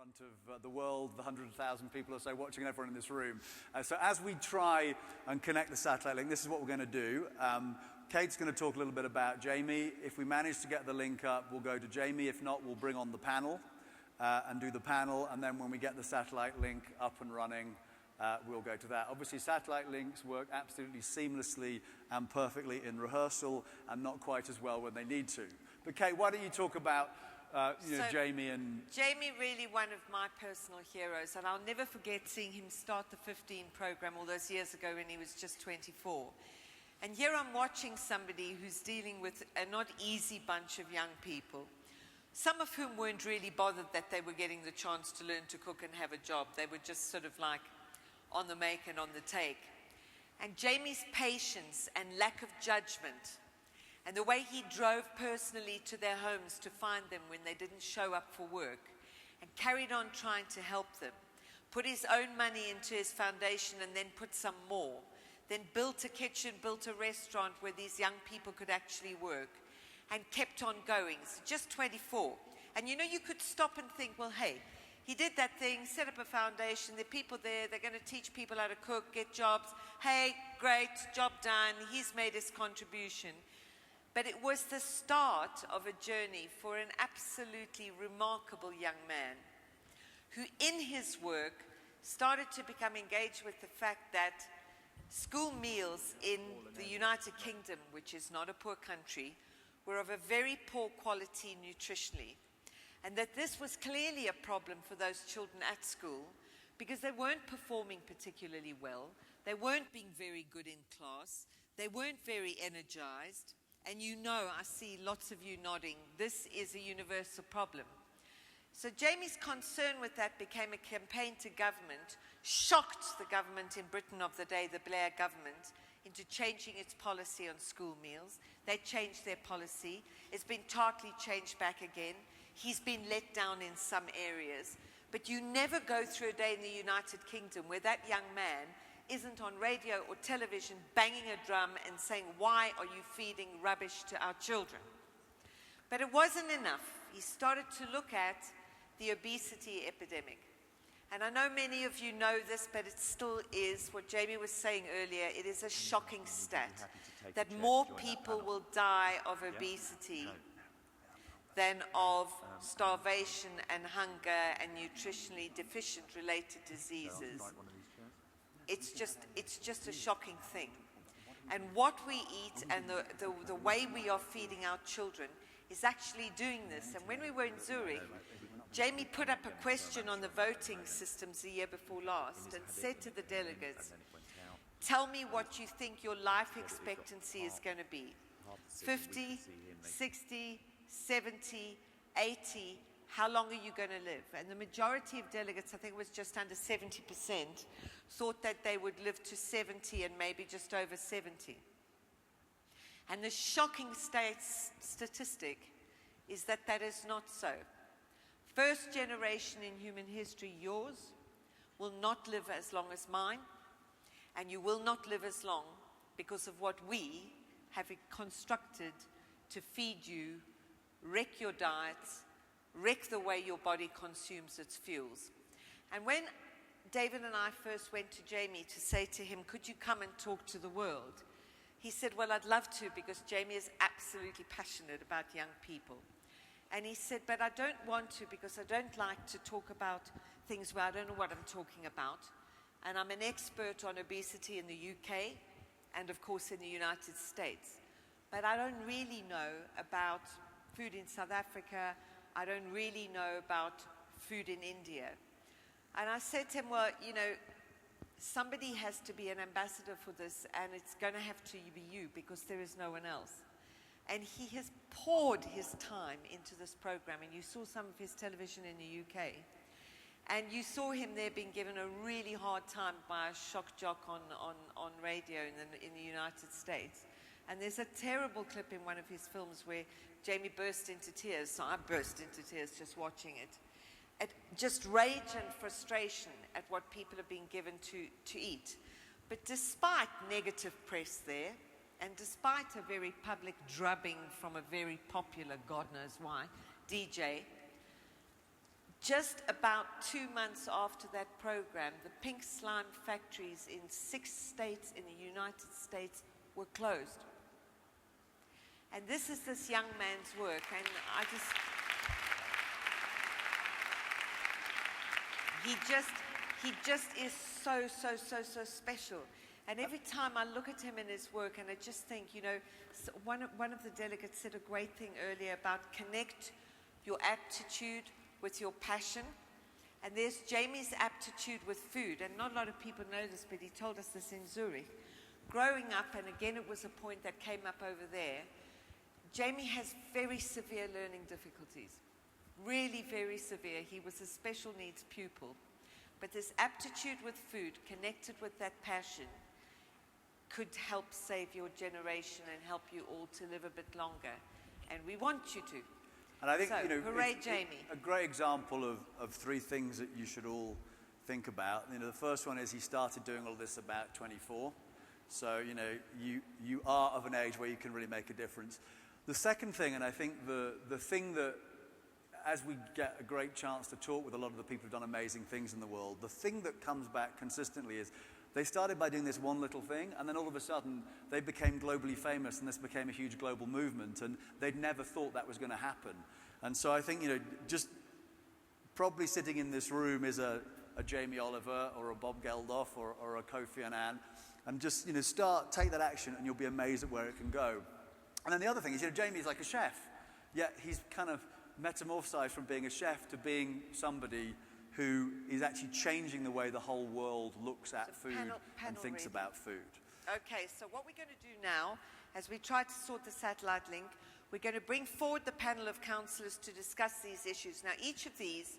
front of the world, the 100,000 people or so watching, and everyone in this room. So as we try and connect the satellite link, this is what we're going to do. Kate's going to talk a little bit about Jamie. If we manage to get the link up, we'll go to Jamie. If not, we'll bring on the panel and do the panel. And then when we get the satellite link up and running, we'll go to that. Obviously, satellite links work absolutely seamlessly and perfectly in rehearsal and not quite as well when they need to. But Kate, why don't you talk about Jamie and... Jamie, really one of my personal heroes, and I'll never forget seeing him start the 15 program all those years ago when he was just 24. And here I'm watching somebody who's dealing with a not easy bunch of young people, some of whom weren't really bothered that they were getting the chance to learn to cook and have a job. They were just sort of like on the make and on the take. And Jamie's patience and lack of judgment, and the way he drove personally to their homes to find them when they didn't show up for work, and carried on trying to help them, put his own money into his foundation and then put some more, then built a kitchen, built a restaurant where these young people could actually work, and kept on going. So just 24. And you know, you could stop and think, well, hey, he did that thing, set up a foundation, there are people there, they're going to teach people how to cook, get jobs. Hey, great, job done, he's made his contribution. But it was the start of a journey for an absolutely remarkable young man who in his work started to become engaged with the fact that school meals in the United Kingdom, which is not a poor country, were of a very poor quality nutritionally. And that this was clearly a problem for those children at school because they weren't performing particularly well, they weren't being very good in class, they weren't very energized. And you know, I see lots of you nodding, this is a universal problem. So Jamie's concern with that became a campaign to government, shocked the government in Britain of the day, the Blair government, into changing its policy on school meals. They changed their policy. It's been partly changed back again. He's been let down in some areas. But you never go through a day in the United Kingdom where that young man isn't on radio or television banging a drum and saying, why are you feeding rubbish to our children? But it wasn't enough. He started to look at the obesity epidemic. And I know many of you know this, but it still is, what Jamie was saying earlier, it is a shocking stat that more people will die of obesity than of starvation and hunger and nutritionally deficient related diseases. It's just a shocking thing. And what we eat and the way we are feeding our children is actually doing this. And when we were in Zurich, Jamie put up a question on the voting systems the year before last and said to the delegates, tell me what you think your life expectancy is going to be. 50, 60, 70, 80, how long are you going to live? And the majority of delegates, I think it was just under 70%, thought that they would live to 70 and maybe just over 70. And the shocking statistic is that that is not so. First generation in human history, yours, will not live as long as mine, and you will not live as long because of what we have constructed to feed you, wreck your diets, wreck the way your body consumes its fuels. And when David and I first went to Jamie to say to him, could you come and talk to the world? He said, well, I'd love to, because Jamie is absolutely passionate about young people. And he said, but I don't want to, because I don't like to talk about things where I don't know what I'm talking about. And I'm an expert on obesity in the UK and, of course, in the United States. But I don't really know about food in South Africa. I don't really know about food in India. And I said to him, well, you know, somebody has to be an ambassador for this, and it's going to have to be you, because there is no one else. And he has poured his time into this program, and you saw some of his television in the UK. And you saw him there being given a really hard time by a shock jock on radio in the United States. And there's a terrible clip in one of his films where Jamie burst into tears. So I burst into tears just watching it. At just rage and frustration at what people are being given to eat. But despite negative press there, and despite a very public drubbing from a very popular, God knows why, DJ, Just about 2 months after that program, the pink slime factories in 6 states in the United States were closed. And this is this young man's work, and he just is so special. And every time I look at him in his work, and I just think, you know, one of the delegates said a great thing earlier about connect your aptitude with your passion. And there's Jamie's aptitude with food, and not a lot of people know this, but he told us this in Zurich. Growing up, and again it was a point that came up over there, Jamie has very severe learning difficulties. Really very severe. He was a special needs pupil. But this aptitude with food, connected with that passion, could help save your generation and help you all to live a bit longer. And we want you to. And I think, so, you know, hooray, Jamie. A great example of 3 things that you should all think about. You know, the first one is he started doing all this about 24. So, you know, you are of an age where you can really make a difference. The second thing, and I think the thing that, as we get a great chance to talk with a lot of the people who've done amazing things in the world, the thing that comes back consistently is they started by doing this one little thing, and then all of a sudden they became globally famous, and this became a huge global movement, and they'd never thought that was going to happen. And so I think, you know, just probably sitting in this room is a Jamie Oliver or a Bob Geldof or a Kofi Annan, and just, you know, take that action, and you'll be amazed at where it can go. And then the other thing is, you know, Jamie's like a chef, yet he's kind of metamorphosized from being a chef to being somebody who is actually changing the way the whole world looks at food and thinks about food. Okay, so what we're going to do now, as we try to sort the satellite link, we're going to bring forward the panel of counsellors to discuss these issues. Now, each of these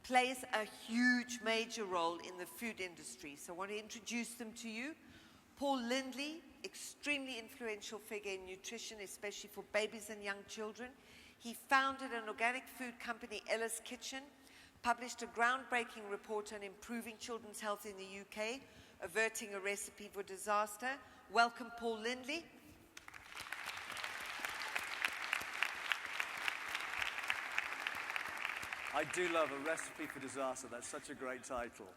plays a huge, major role in the food industry. So I want to introduce them to you. Paul Lindley, extremely influential figure in nutrition, especially for babies and young children. He founded an organic food company, Ella's Kitchen, published a groundbreaking report on improving children's health in the UK, averting a recipe for disaster. Welcome, Paul Lindley. I do love a recipe for disaster. That's such a great title.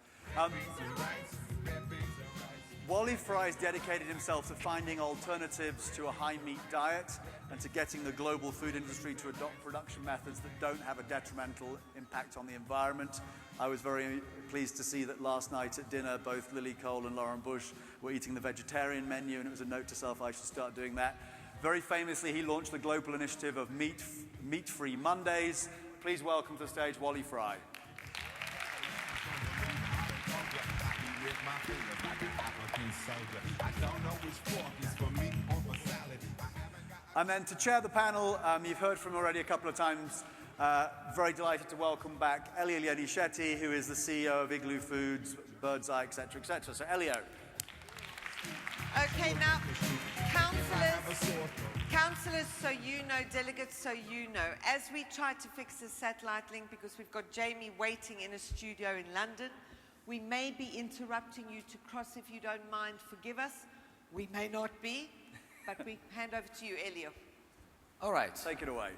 Wally Fry's dedicated himself to finding alternatives to a high-meat diet and to getting the global food industry to adopt production methods that don't have a detrimental impact on the environment. I was very pleased to see that last night at dinner, both Lily Cole and Lauren Bush were eating the vegetarian menu, and it was a note to self I should start doing that. Very famously, he launched the global initiative of Meat-Free Mondays. Please welcome to the stage Wally Fry. And then to chair the panel, you've heard from already a couple of times, very delighted to welcome back Elio Shetty, who is the CEO of Igloo Foods, Birdseye, etc., etc. So Elio. Okay, now, counsellors, so you know, delegates, so you know, as we try to fix the satellite link, because we've got Jamie waiting in a studio in London, we may be interrupting you to cross. If you don't mind, forgive us. We may not be, but we hand over to you, Elio. All right. Take it away.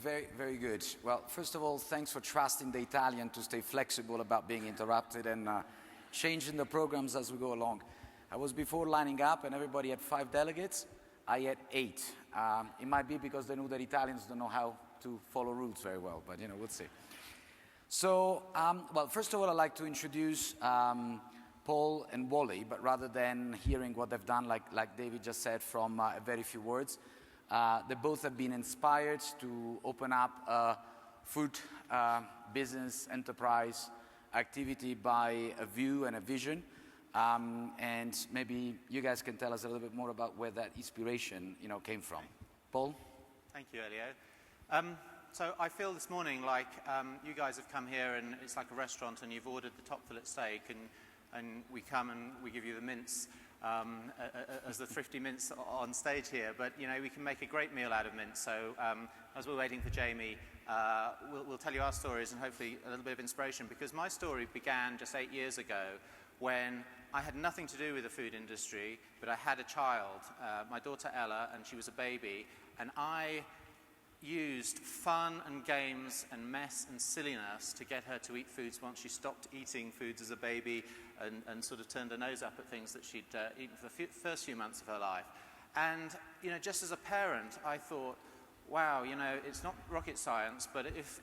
Very, very good. Well, first of all, thanks for trusting the Italian to stay flexible about being interrupted and changing the programs as we go along. I was before lining up and everybody had 5 delegates. I had 8. It might be because they know that Italians don't know how to follow rules very well, but, you know, we'll see. So, well, first of all, I'd like to introduce Paul and Wally, but rather than hearing what they've done, like David just said, from a very few words, they both have been inspired to open up a food business enterprise activity by a view and a vision. And maybe you guys can tell us a little bit more about where that inspiration, you know, came from. Paul? Thank you, Elio. So I feel this morning like you guys have come here and it's like a restaurant and you've ordered the top fillet steak and we come and we give you the mince as the thrifty mince on stage here. But, you know, we can make a great meal out of mince. So as we're waiting for Jamie, we'll tell you our stories and hopefully a little bit of inspiration, because my story began just 8 years ago when I had nothing to do with the food industry, but I had a child, my daughter Ella, and she was a baby, and I used fun and games and mess and silliness to get her to eat foods once she stopped eating foods as a baby and sort of turned her nose up at things that she'd eaten for the first few months of her life. And, just as a parent, I thought, wow, it's not rocket science, but if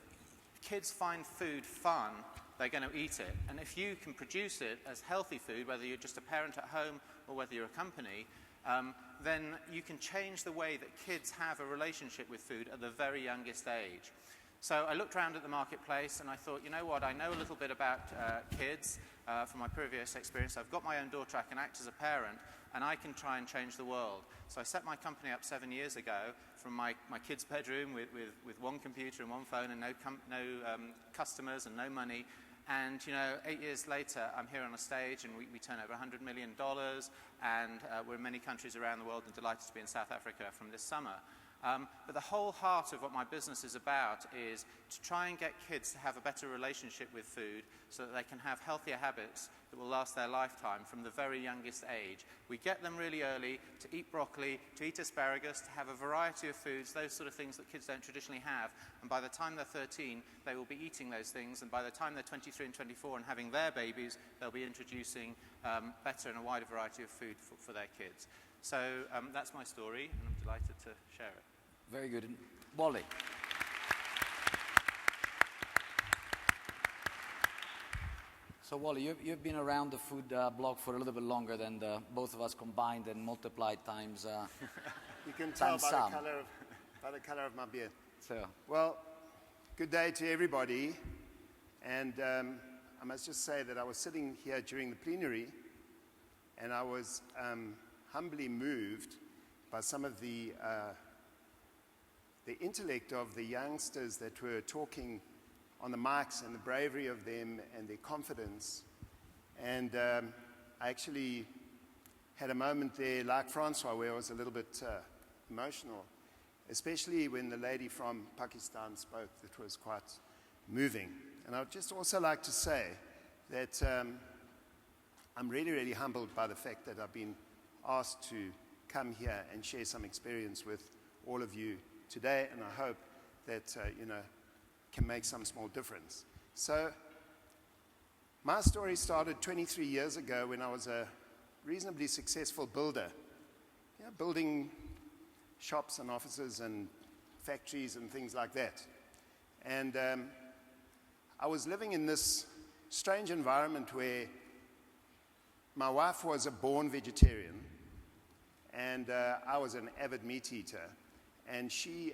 kids find food fun, they're going to eat it. And if you can produce it as healthy food, whether you're just a parent at home or whether you're a company, then you can change the way that kids have a relationship with food at the very youngest age. So I looked around at the marketplace and I thought, you know what, I know a little bit about kids from my previous experience. I've got my own daughter, I can act as a parent, and I can try and change the world. So I set my company up 7 years ago from my kid's bedroom with one computer and one phone and no customers and no money. And, 8 years later, I'm here on a stage and we turn over $100 million and we're in many countries around the world and delighted to be in South Africa from this summer. But the whole heart of what my business is about is to try and get kids to have a better relationship with food so that they can have healthier habits that will last their lifetime from the very youngest age. We get them really early to eat broccoli, to eat asparagus, to have a variety of foods, those sort of things that kids don't traditionally have. And by the time they're 13, they will be eating those things. And by the time they're 23 and 24 and having their babies, they'll be introducing better and a wider variety of food for their kids. So that's my story, and I'm delighted to share it. Very good. Wally. So Wally, you've been around the food block for a little bit longer than both of us combined and multiplied times. You can tell times by the color of my beard. So. Well, good day to everybody. And I must just say that I was sitting here during the plenary, and I was humbly moved by some of the intellect of the youngsters that were talking on the mics and the bravery of them and their confidence. And I actually had a moment there, like Francois, where I was a little bit emotional, especially when the lady from Pakistan spoke. That was quite moving. And I would just also like to say that I'm really, really humbled by the fact that I've been asked to come here and share some experience with all of you today, and I hope that, can make some small difference. So, my story started 23 years ago when I was a reasonably successful builder, building shops and offices and factories and things like that. And I was living in this strange environment where my wife was a born vegetarian, and I was an avid meat eater. And she,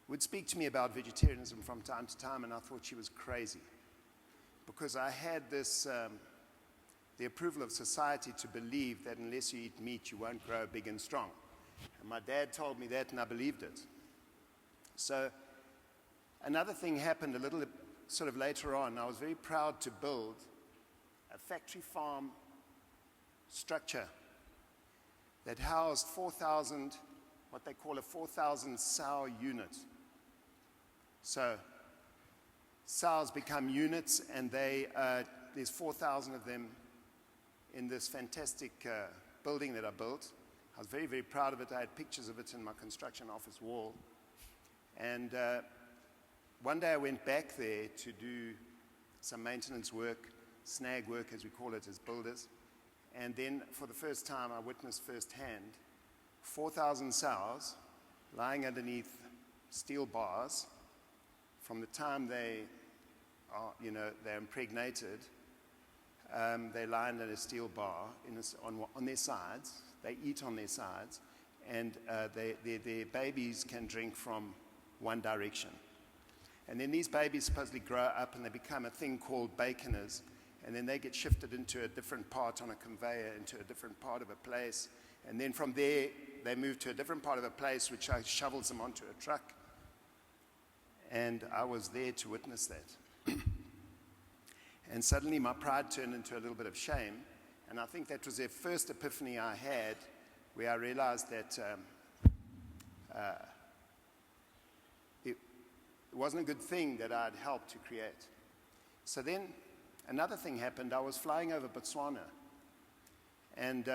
would speak to me about vegetarianism from time to time, and I thought she was crazy. Because I had this, the approval of society to believe that unless you eat meat, you won't grow big and strong. And my dad told me that, and I believed it. So another thing happened a little sort of later on. I was very proud to build a factory farm structure that housed 4,000, what they call a 4,000 sow unit. So sows become units, and there's 4,000 of them in this fantastic building that I built. I was very, very proud of it. I had pictures of it in my construction office wall. And one day I went back there to do some maintenance work, snag work as we call it as builders. And then for the first time I witnessed firsthand 4,000 sows lying underneath steel bars from the time they are, they're impregnated. They lie under a steel bar on their sides. They eat on their sides, and their babies can drink from one direction. And then these babies supposedly grow up and they become a thing called baconers, and then they get shifted into a different part on a conveyor, into a different part of a place. And then from there, they move to a different part of a place, which shovels them onto a truck. And I was there to witness that. And suddenly my pride turned into a little bit of shame. And I think that was the first epiphany I had, where I realized that it wasn't a good thing that I'd helped to create. So then another thing happened. I was flying over Botswana and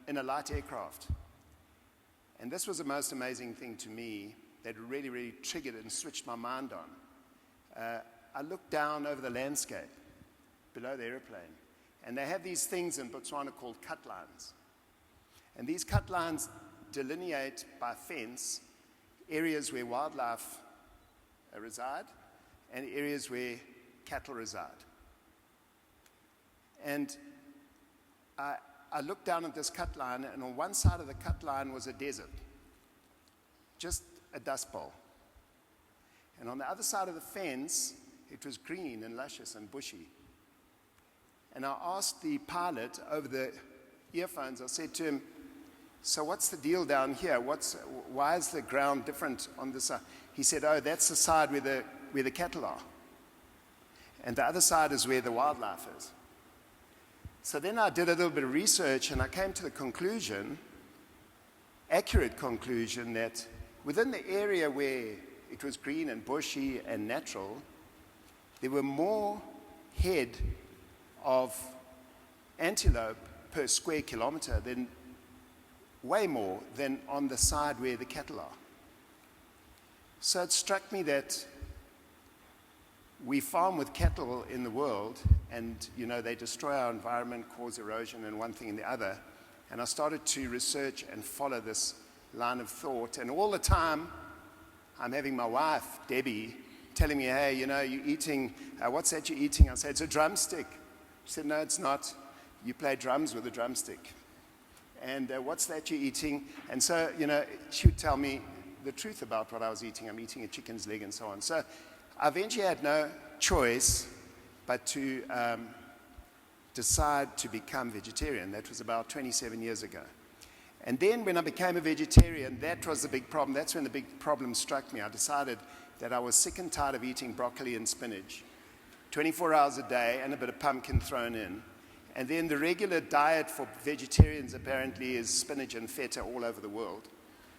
in a light aircraft. And this was the most amazing thing to me that really, really triggered and switched my mind on. I looked down over the landscape below the airplane, and they have these things in Botswana called cut lines. And these cut lines delineate by fence areas where wildlife reside and areas where cattle reside. And I looked down at this cut line, and on one side of the cut line was a desert, just a dust bowl. And on the other side of the fence, it was green and luscious and bushy. And I asked the pilot over the earphones, I said to him, so what's the deal down here? Why is the ground different on this side? He said, oh, that's the side where the cattle are. And the other side is where the wildlife is. So then I did a little bit of research, and I came to the conclusion, accurate conclusion, that within the area where it was green and bushy and natural, there were more head of antelope per square kilometer than, way more than on the side where the cattle are. So it struck me that we farm with cattle in the world, and they destroy our environment, cause erosion, and one thing and the other. And I started to research and follow this line of thought. And all the time, I'm having my wife, Debbie, telling me, hey, you're eating, what's that you're eating? I said, it's a drumstick. She said, no, it's not. You play drums with a drumstick. And what's that you're eating? And so, she would tell me the truth about what I was eating. I'm eating a chicken's leg and so on. So I eventually had no choice but to decide to become vegetarian. That was about 27 years ago. And then when I became a vegetarian, that was the big problem. That's when the big problem struck me. I decided that I was sick and tired of eating broccoli and spinach 24 hours a day and a bit of pumpkin thrown in. And then the regular diet for vegetarians apparently is spinach and feta all over the world.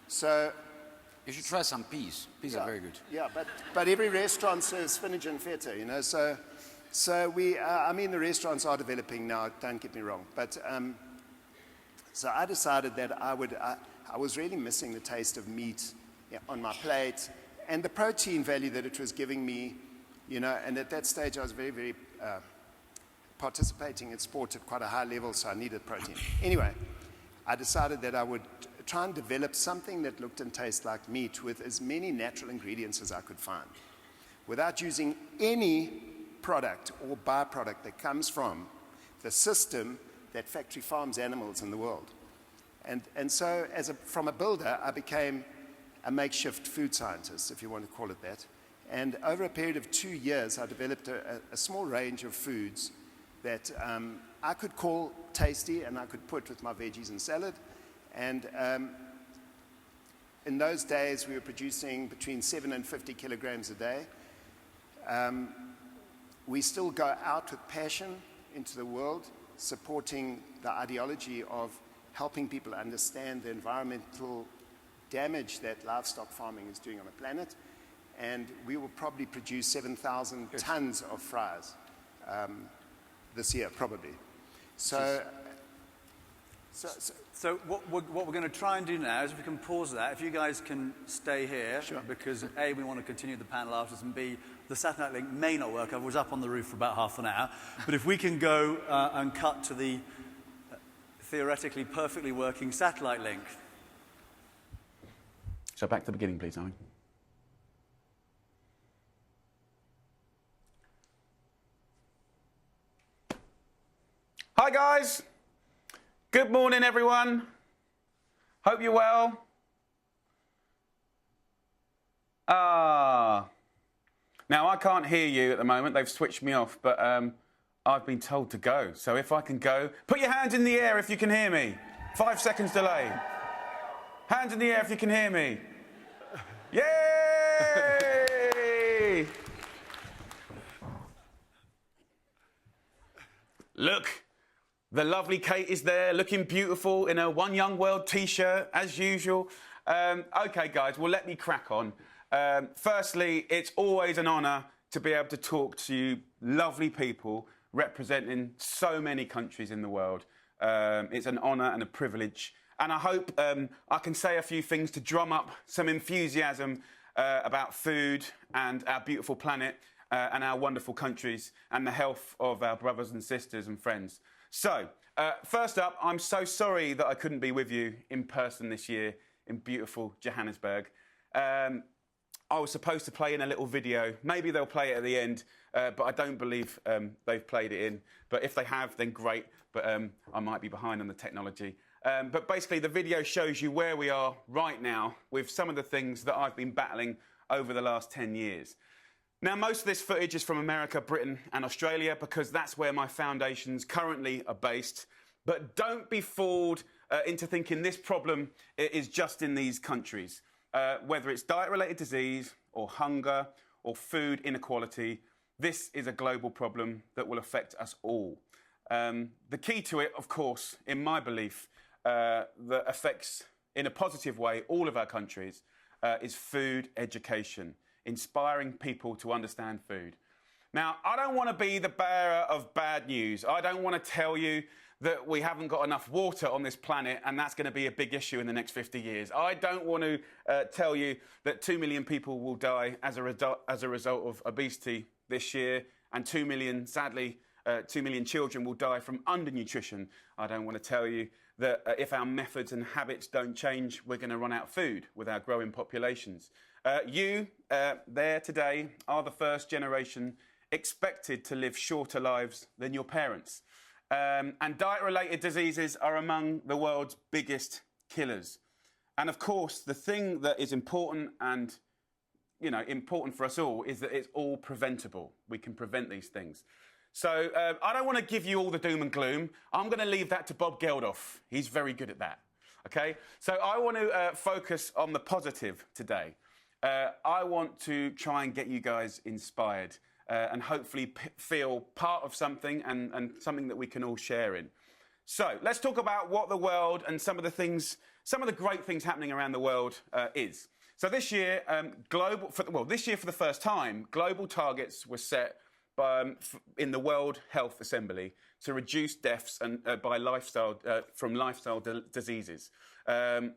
So you should try some peas. Peas are very good. Yeah, but every restaurant serves spinach and feta, So we, the restaurants are developing now, don't get me wrong. But so I decided that I was really missing the taste of meat on my plate and the protein value that it was giving me, and at that stage I was very, very participating in sport at quite a high level, so I needed protein. Anyway, I decided that I would try and develop something that looked and tasted like meat with as many natural ingredients as I could find, without using any product or byproduct that comes from the system that factory farms animals in the world. And so from a builder, I became a makeshift food scientist, if you want to call it that. And over a period of 2 years, I developed a small range of foods that I could call tasty and I could put with my veggies and salad. And in those days, we were producing between 7 and 50 kilograms a day. We still go out with passion into the world, supporting the ideology of helping people understand the environmental damage that livestock farming is doing on the planet. And we will probably produce 7,000 tons of fries this year, probably. So what we're going to try and do now is, if we can pause that, if you guys can stay here, sure. Because A, we want to continue the panel afterwards, and B, the satellite link may not work. I was up on the roof for about half an hour. But if we can go and cut to the theoretically perfectly working satellite link. So back to the beginning, please, Ahmed. Hi, guys. Good morning, everyone. Hope you're well. Now, I can't hear you at the moment. They've switched me off, but I've been told to go. So if I can go, put your hands in the air if you can hear me. 5 seconds delay. Hands in the air if you can hear me. Yay! Look. The lovely Kate is there, looking beautiful in her One Young World t-shirt, as usual. OK, guys, well, let me crack on. Firstly, it's always an honour to be able to talk to you lovely people representing so many countries in the world. It's an honour and a privilege. and I hope I can say a few things to drum up some enthusiasm about food and our beautiful planet and our wonderful countries and the health of our brothers and sisters and friends. So, first up, I'm so sorry that I couldn't be with you in person this year in beautiful Johannesburg. I was supposed to play in a little video. Maybe they'll play it at the end, but I don't believe they've played it in. But if they have, then great. But I might be behind on the technology. But basically, the video shows you where we are right now with some of the things that I've been battling over the last 10 years. Now, most of this footage is from America, Britain and Australia because that's where my foundations currently are based. But don't be fooled into thinking this problem is just in these countries. Whether it's diet-related disease or hunger or food inequality, this is a global problem that will affect us all. The key to it, of course, in my belief, that affects in a positive way all of our countries, is food education, inspiring people to understand food. Now, I don't want to be the bearer of bad news. I don't want to tell you that we haven't got enough water on this planet and that's going to be a big issue in the next 50 years. I don't want to tell you that 2 million people will die as a result of obesity this year and 2 million, sadly, 2 million children will die from undernutrition. I don't want to tell you that if our methods and habits don't change, we're going to run out of food with our growing populations. You, there today, are the first generation expected to live shorter lives than your parents. And diet-related diseases are among the world's biggest killers. And of course, the thing that is important and, important for us all is that it's all preventable. We can prevent these things. So I don't want to give you all the doom and gloom. I'm going to leave that to Bob Geldof. He's very good at that. Okay? So I want to focus on the positive today. I want to try and get you guys inspired. And hopefully feel part of something and something that we can all share in. So let's talk about what the world and some of the great things happening around the world is. So this year, this year for the first time, global targets were set in the World Health Assembly to reduce deaths from lifestyle diseases. And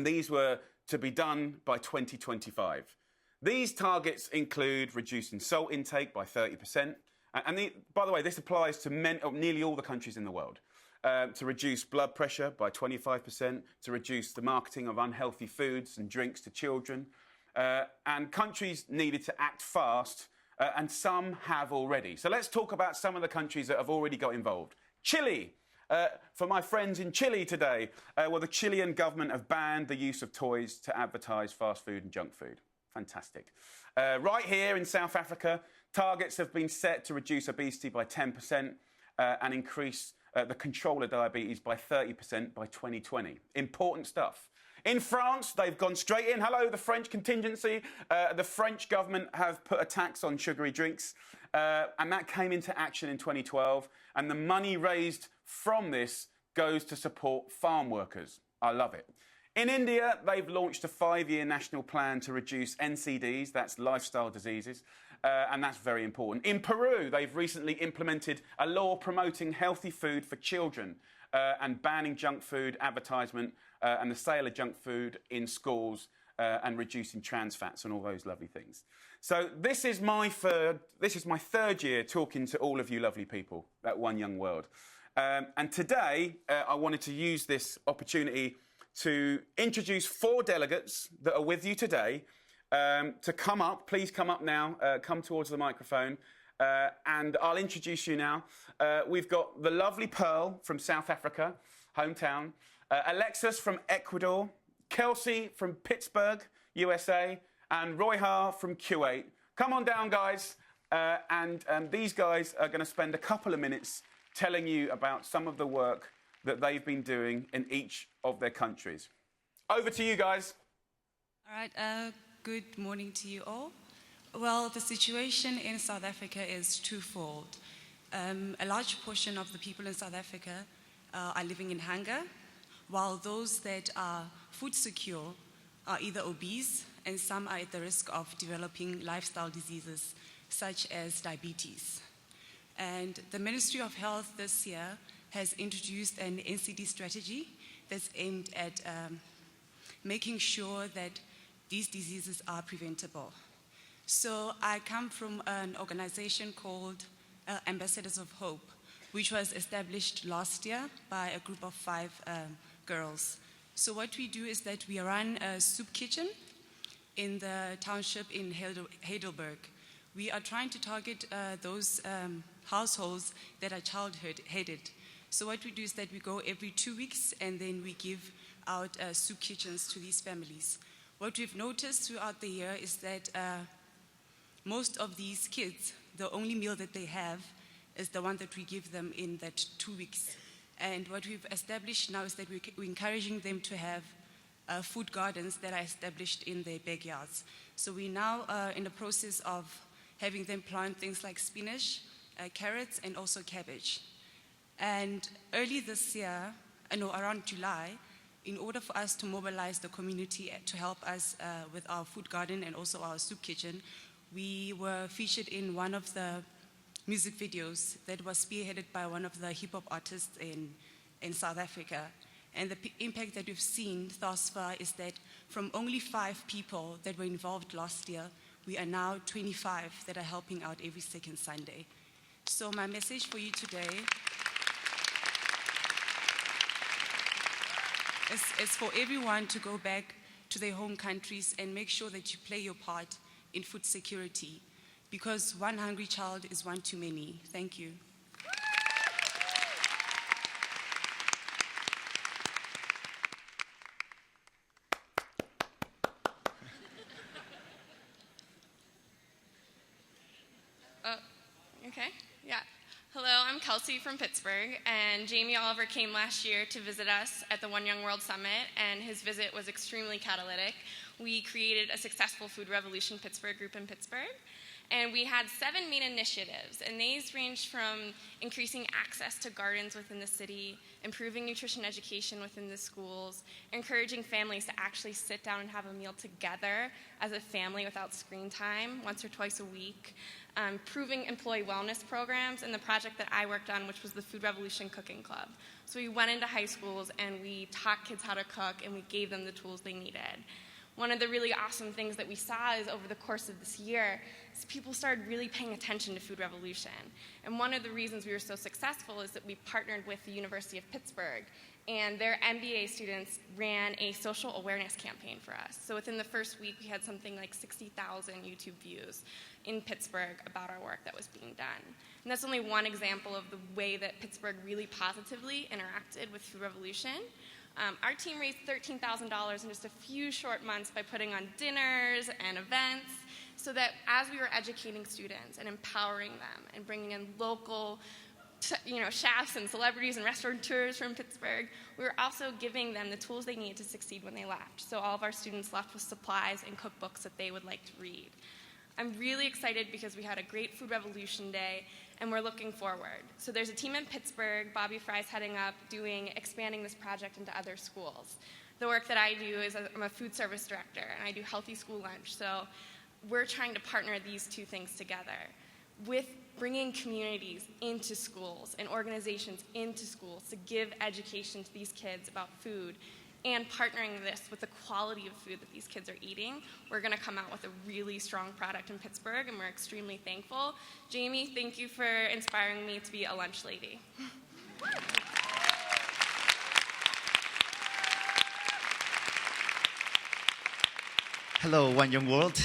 these were to be done by 2025. These targets include reducing salt intake by 30%. And by the way, this applies to nearly all the countries in the world. To reduce blood pressure by 25%, to reduce the marketing of unhealthy foods and drinks to children. And countries needed to act fast, and some have already. So let's talk about some of the countries that have already got involved. Chile. For my friends in Chile today, the Chilean government have banned the use of toys to advertise fast food and junk food. Fantastic. Right here in South Africa, targets have been set to reduce obesity by 10% and increase the control of diabetes by 30% by 2020. Important stuff. In France, they've gone straight in. Hello, the French contingency. The French government have put a tax on sugary drinks, and that came into action in 2012. And the money raised from this goes to support farm workers. I love it. In India, they've launched a 5-year national plan to reduce NCDs, that's lifestyle diseases, and that's very important. In Peru, they've recently implemented a law promoting healthy food for children and banning junk food advertisement and the sale of junk food in schools and reducing trans fats and all those lovely things. So this is my third year talking to all of you lovely people at One Young World. And today, I wanted to use this opportunity to introduce 4 delegates that are with you today to come up. Please come up now, come towards the microphone, and I'll introduce you now. We've got the lovely Pearl from South Africa, hometown, Alexis from Ecuador, Kelsey from Pittsburgh, USA, and Royha from Kuwait. Come on down, guys, and these guys are going to spend a couple of minutes telling you about some of the work that they've been doing in each of their countries. Over to you guys. All right, good morning to you all. Well, the situation in South Africa is twofold. A large portion of the people in South Africa are living in hunger, while those that are food secure are either obese and some are at the risk of developing lifestyle diseases such as diabetes. And the Ministry of Health this year has introduced an NCD strategy that's aimed at making sure that these diseases are preventable. So I come from an organization called Ambassadors of Hope, which was established last year by a group of 5 girls. So what we do is that we run a soup kitchen in the township in Heidelberg. We are trying to target those households that are child-headed. So what we do is that we go every 2 weeks and then we give out soup kitchens to these families. What we've noticed throughout the year is that most of these kids, the only meal that they have is the one that we give them in that 2 weeks. And what we've established now is that we're encouraging them to have food gardens that are established in their backyards. So we're now in the process of having them plant things like spinach, carrots, and also cabbage. And early this year, around July, in order for us to mobilize the community to help us with our food garden and also our soup kitchen, we were featured in one of the music videos that was spearheaded by one of the hip-hop artists in South Africa. And the impact that we've seen thus far is that from only 5 people that were involved last year, we are now 25 that are helping out every second Sunday. So my message for you today is for everyone to go back to their home countries and make sure that you play your part in food security, because one hungry child is one too many. Thank you. Okay, yeah. Hello, I'm Kelsey from Pittsburgh, and Jamie Oliver came last year to visit us at the One Young World Summit, and his visit was extremely catalytic. We created a successful Food Revolution Pittsburgh group in Pittsburgh, and we had 7 main initiatives, and these ranged from increasing access to gardens within the city, improving nutrition education within the schools, encouraging families to actually sit down and have a meal together as a family without screen time once or twice a week, improving employee wellness programs, and the project that I worked on, which was the Food Revolution Cooking Club. So we went into high schools and we taught kids how to cook and we gave them the tools they needed. One of the really awesome things that we saw is over the course of this year is people started really paying attention to Food Revolution. And one of the reasons we were so successful is that we partnered with the University of Pittsburgh, and their MBA students ran a social awareness campaign for us. So within the first week, we had something like 60,000 YouTube views in Pittsburgh about our work that was being done. And that's only one example of the way that Pittsburgh really positively interacted with Food Revolution. Our team raised $13,000 in just a few short months by putting on dinners and events, so that as we were educating students and empowering them and bringing in local chefs and celebrities and restaurateurs from Pittsburgh, we were also giving them the tools they needed to succeed when they left. So all of our students left with supplies and cookbooks that they would like to read. I'm really excited because we had a great Food Revolution Day, and we're looking forward. So there's a team in Pittsburgh, Bobby Fry's heading up, expanding this project into other schools. The work that I do is I'm a food service director, and I do healthy school lunch. So we're trying to partner these two things together with bringing communities into schools and organizations into schools to give education to these kids about food, and partnering this with the quality of food that these kids are eating. We're going to come out with a really strong product in Pittsburgh, and we're extremely thankful. Jamie, thank you for inspiring me to be a lunch lady. Hello, One Young World.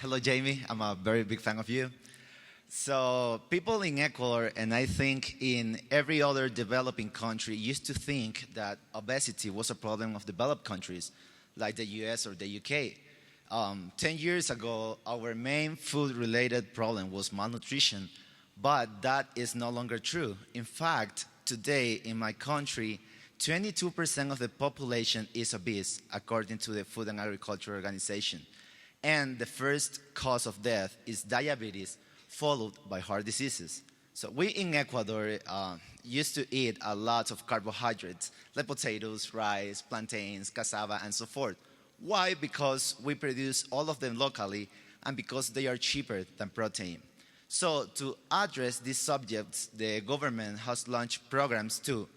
Hello, Jamie. I'm a very big fan of you. So people in Ecuador, and I think in every other developing country, used to think that obesity was a problem of developed countries like the US or the UK. 10 years ago, our main food-related problem was malnutrition, but that is no longer true. In fact, today in my country, 22% of the population is obese, according to the Food and Agriculture Organization. And the first cause of death is diabetes, followed by heart diseases. So we in Ecuador used to eat a lot of carbohydrates, like potatoes, rice, plantains, cassava, and so forth. Why? Because we produce all of them locally, and because they are cheaper than protein. So to address these subjects, the government has launched programs to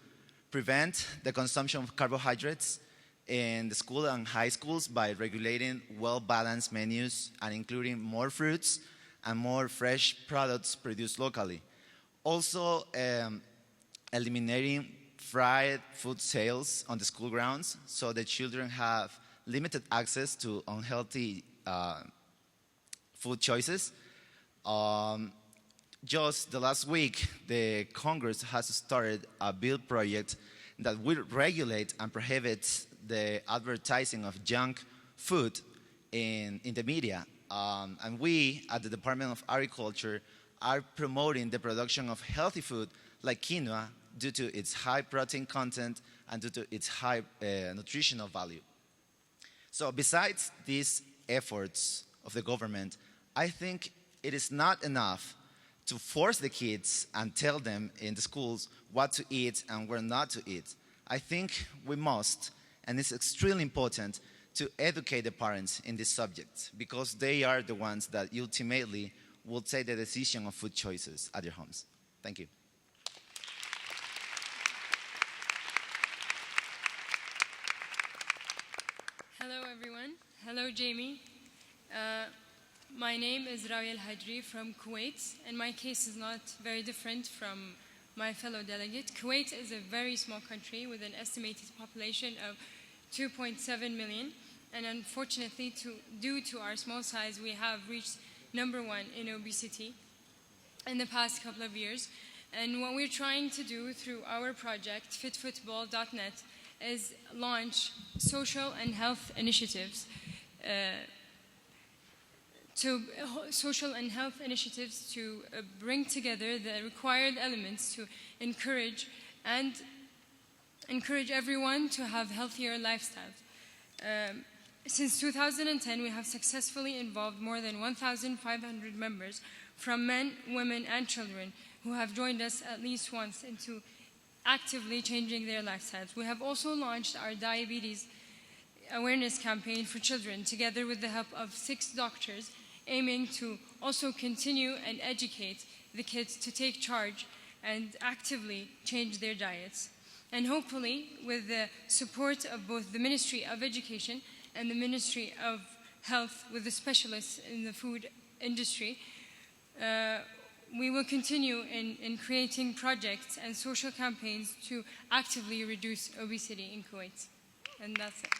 prevent the consumption of carbohydrates in the school and high schools by regulating well-balanced menus and including more fruits and more fresh products produced locally. Also, eliminating fried food sales on the school grounds so the children have limited access to unhealthy food choices. Just the last week, the Congress has started a bill project that will regulate and prohibit the advertising of junk food in the media. And we, at the Department of Agriculture, are promoting the production of healthy food like quinoa due to its high protein content and due to its high nutritional value. So besides these efforts of the government, I think it is not enough to force the kids and tell them in the schools what to eat and where not to eat. I think we must, and it's extremely important, to educate the parents in this subject because they are the ones that ultimately will take the decision of food choices at their homes. Thank you. Hello, everyone. Hello, Jamie. My name is Rawia Al-Hajri from Kuwait, and my case is not very different from my fellow delegate. Kuwait is a very small country with an estimated population of 2.7 million, and unfortunately, due to our small size, we have reached #1 in obesity in the past couple of years. And what we're trying to do through our project, fitfootball.net, is launch social and health initiatives to bring together the required elements to encourage everyone to have healthier lifestyles. Since 2010, we have successfully involved more than 1,500 members from men, women, and children who have joined us at least once into actively changing their lifestyles. We have also launched our diabetes awareness campaign for children together with the help of 6 doctors, aiming to also continue and educate the kids to take charge and actively change their diets. And hopefully, with the support of both the Ministry of Education and the Ministry of Health with the specialists in the food industry, we will continue in creating projects and social campaigns to actively reduce obesity in Kuwait. And that's it.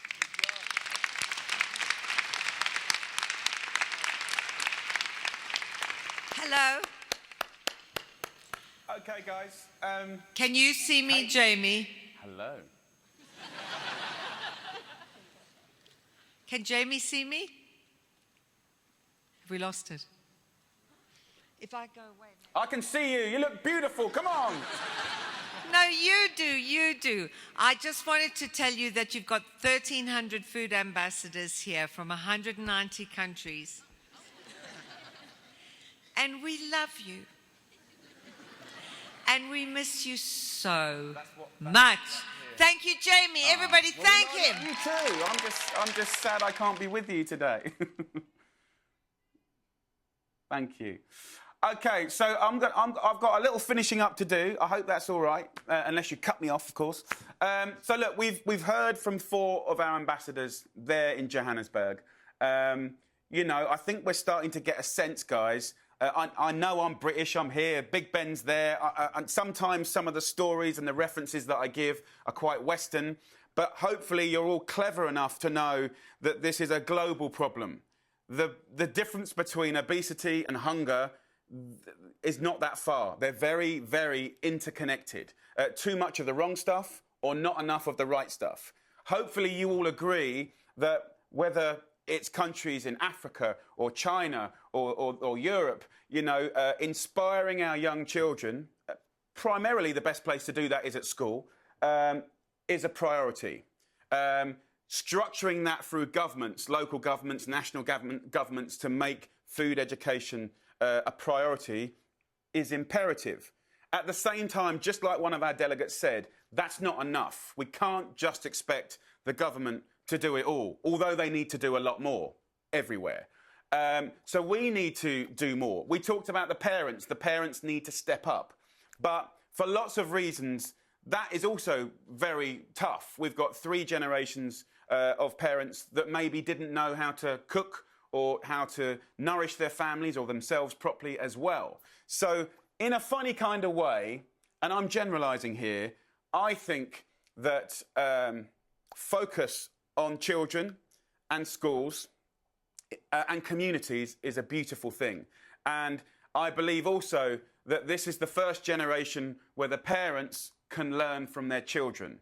Hello. Okay, guys. Can you see me, Jamie? Hello. Can Jamie see me? Have we lost it? If I go away. I can see you. You look beautiful. Come on. No, you do. I just wanted to tell you that you've got 1,300 food ambassadors here from 190 countries. And we love you. And we miss you so much. Thank you, Jamie. Everybody, thank him. You too. I'm just sad I can't be with you today. Thank you. Okay, so I've got a little finishing up to do. I hope that's all right, unless you cut me off, of course. So look, we've heard from 4 of our ambassadors there in Johannesburg. You know, I think we're starting to get a sense, guys. I know I'm British, I'm here, Big Ben's there, and sometimes some of the stories and the references that I give are quite Western, but hopefully you're all clever enough to know that this is a global problem. The difference between obesity and hunger is not that far. They're very, very interconnected. Too much of the wrong stuff or not enough of the right stuff. Hopefully you all agree that whether it's countries in Africa or China or Europe, you know, inspiring our young children, primarily the best place to do that is at school, is a priority. Structuring that through governments, local governments, national governments to make food education a priority is imperative. At the same time, just like one of our delegates said, that's not enough. We can't just expect the government to do it all, although they need to do a lot more everywhere. So we need to do more. We talked about the parents. The parents need to step up. But for lots of reasons, that is also very tough. We've got 3 generations of parents that maybe didn't know how to cook or how to nourish their families or themselves properly as well. So in a funny kind of way, and I'm generalising here, I think that focus on children and schools and communities is a beautiful thing. And I believe also that this is the first generation where the parents can learn from their children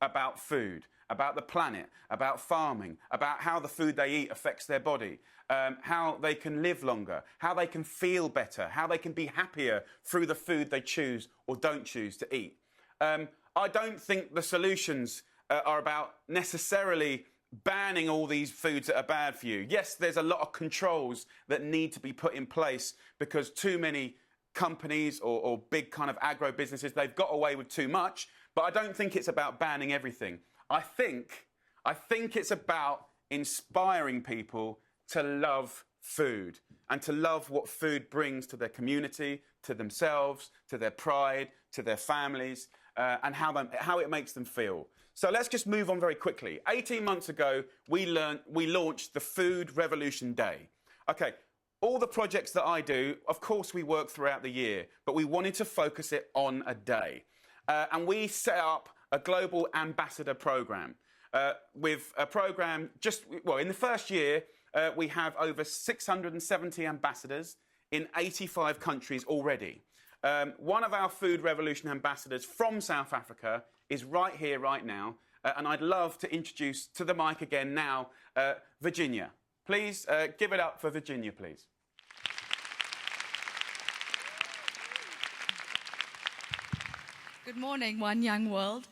about food, about the planet, about farming, about how the food they eat affects their body, how they can live longer, how they can feel better, how they can be happier through the food they choose or don't choose to eat. I don't think the solutions are about necessarily banning all these foods that are bad for you. Yes, there's a lot of controls that need to be put in place because too many companies or big kind of agro businesses, they've got away with too much, but I don't think it's about banning everything. I think it's about inspiring people to love food and to love what food brings to their community, to themselves, to their pride, to their families, and how it makes them feel. So let's just move on very quickly. 18 months ago, we launched the Food Revolution Day. Okay, all the projects that I do, of course, we work throughout the year, but we wanted to focus it on a day. And we set up a global ambassador program with a program in the first year, we have over 670 ambassadors in 85 countries already. One of our Food Revolution ambassadors from South Africa is right here, right now, and I'd love to introduce to the mic again now, Virginia. Please give it up for Virginia, please. Good morning, One Young World.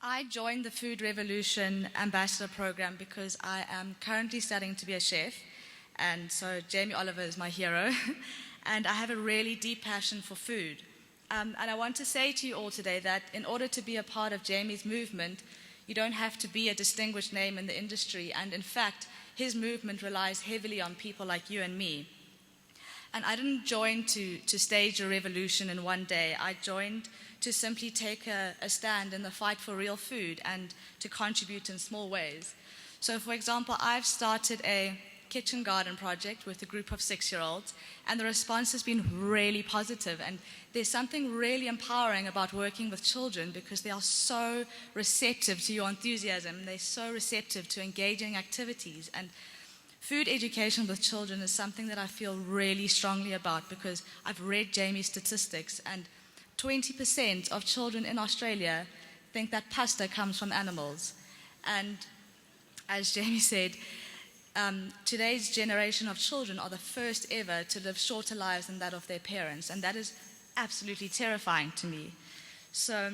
I joined the Food Revolution Ambassador Program because I am currently studying to be a chef, and so Jamie Oliver is my hero, and I have a really deep passion for food. And I want to say to you all today that in order to be a part of Jamie's movement, you don't have to be a distinguished name in the industry, and in fact, his movement relies heavily on people like you and me. And I didn't join to stage a revolution in one day. I joined to simply take a stand in the fight for real food and to contribute in small ways. So, for example, I've started a kitchen garden project with a group of 6-year-olds, and the response has been really positive. And there's something really empowering about working with children because they are so receptive to your enthusiasm. They're so receptive to engaging activities. And food education with children is something that I feel really strongly about because I've read Jamie's statistics, and 20% of children in Australia think that pasta comes from animals. And as Jamie said, today's generation of children are the first ever to live shorter lives than that of their parents, and that is absolutely terrifying to me. So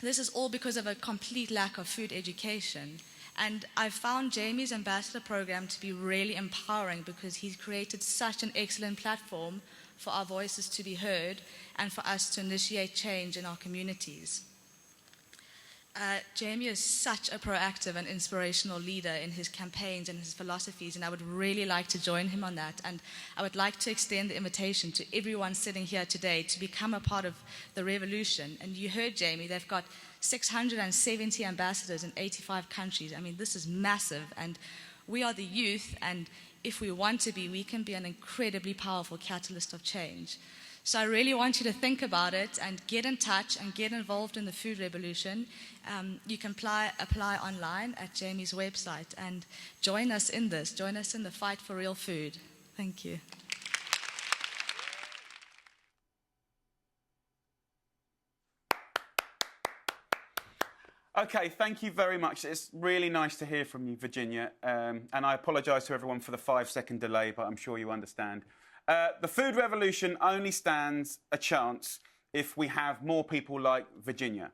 this is all because of a complete lack of food education. And I've found Jamie's ambassador program to be really empowering because he's created such an excellent platform for our voices to be heard and for us to initiate change in our communities. Jamie is such a proactive and inspirational leader in his campaigns and his philosophies, and I would really like to join him on that. And I would like to extend the invitation to everyone sitting here today to become a part of the revolution. And you heard Jamie, they've got 670 ambassadors in 85 countries. I mean, this is massive, and we are the youth, and if we want to be, we can be an incredibly powerful catalyst of change. So I really want you to think about it and get in touch and get involved in the food revolution. You can apply online at Jamie's website and join us in this. Join us in the fight for real food. Thank you. Okay, thank you very much. It's really nice to hear from you, Virginia. And I apologise to everyone for the 5-second delay, but I'm sure you understand. The food revolution only stands a chance if we have more people like Virginia.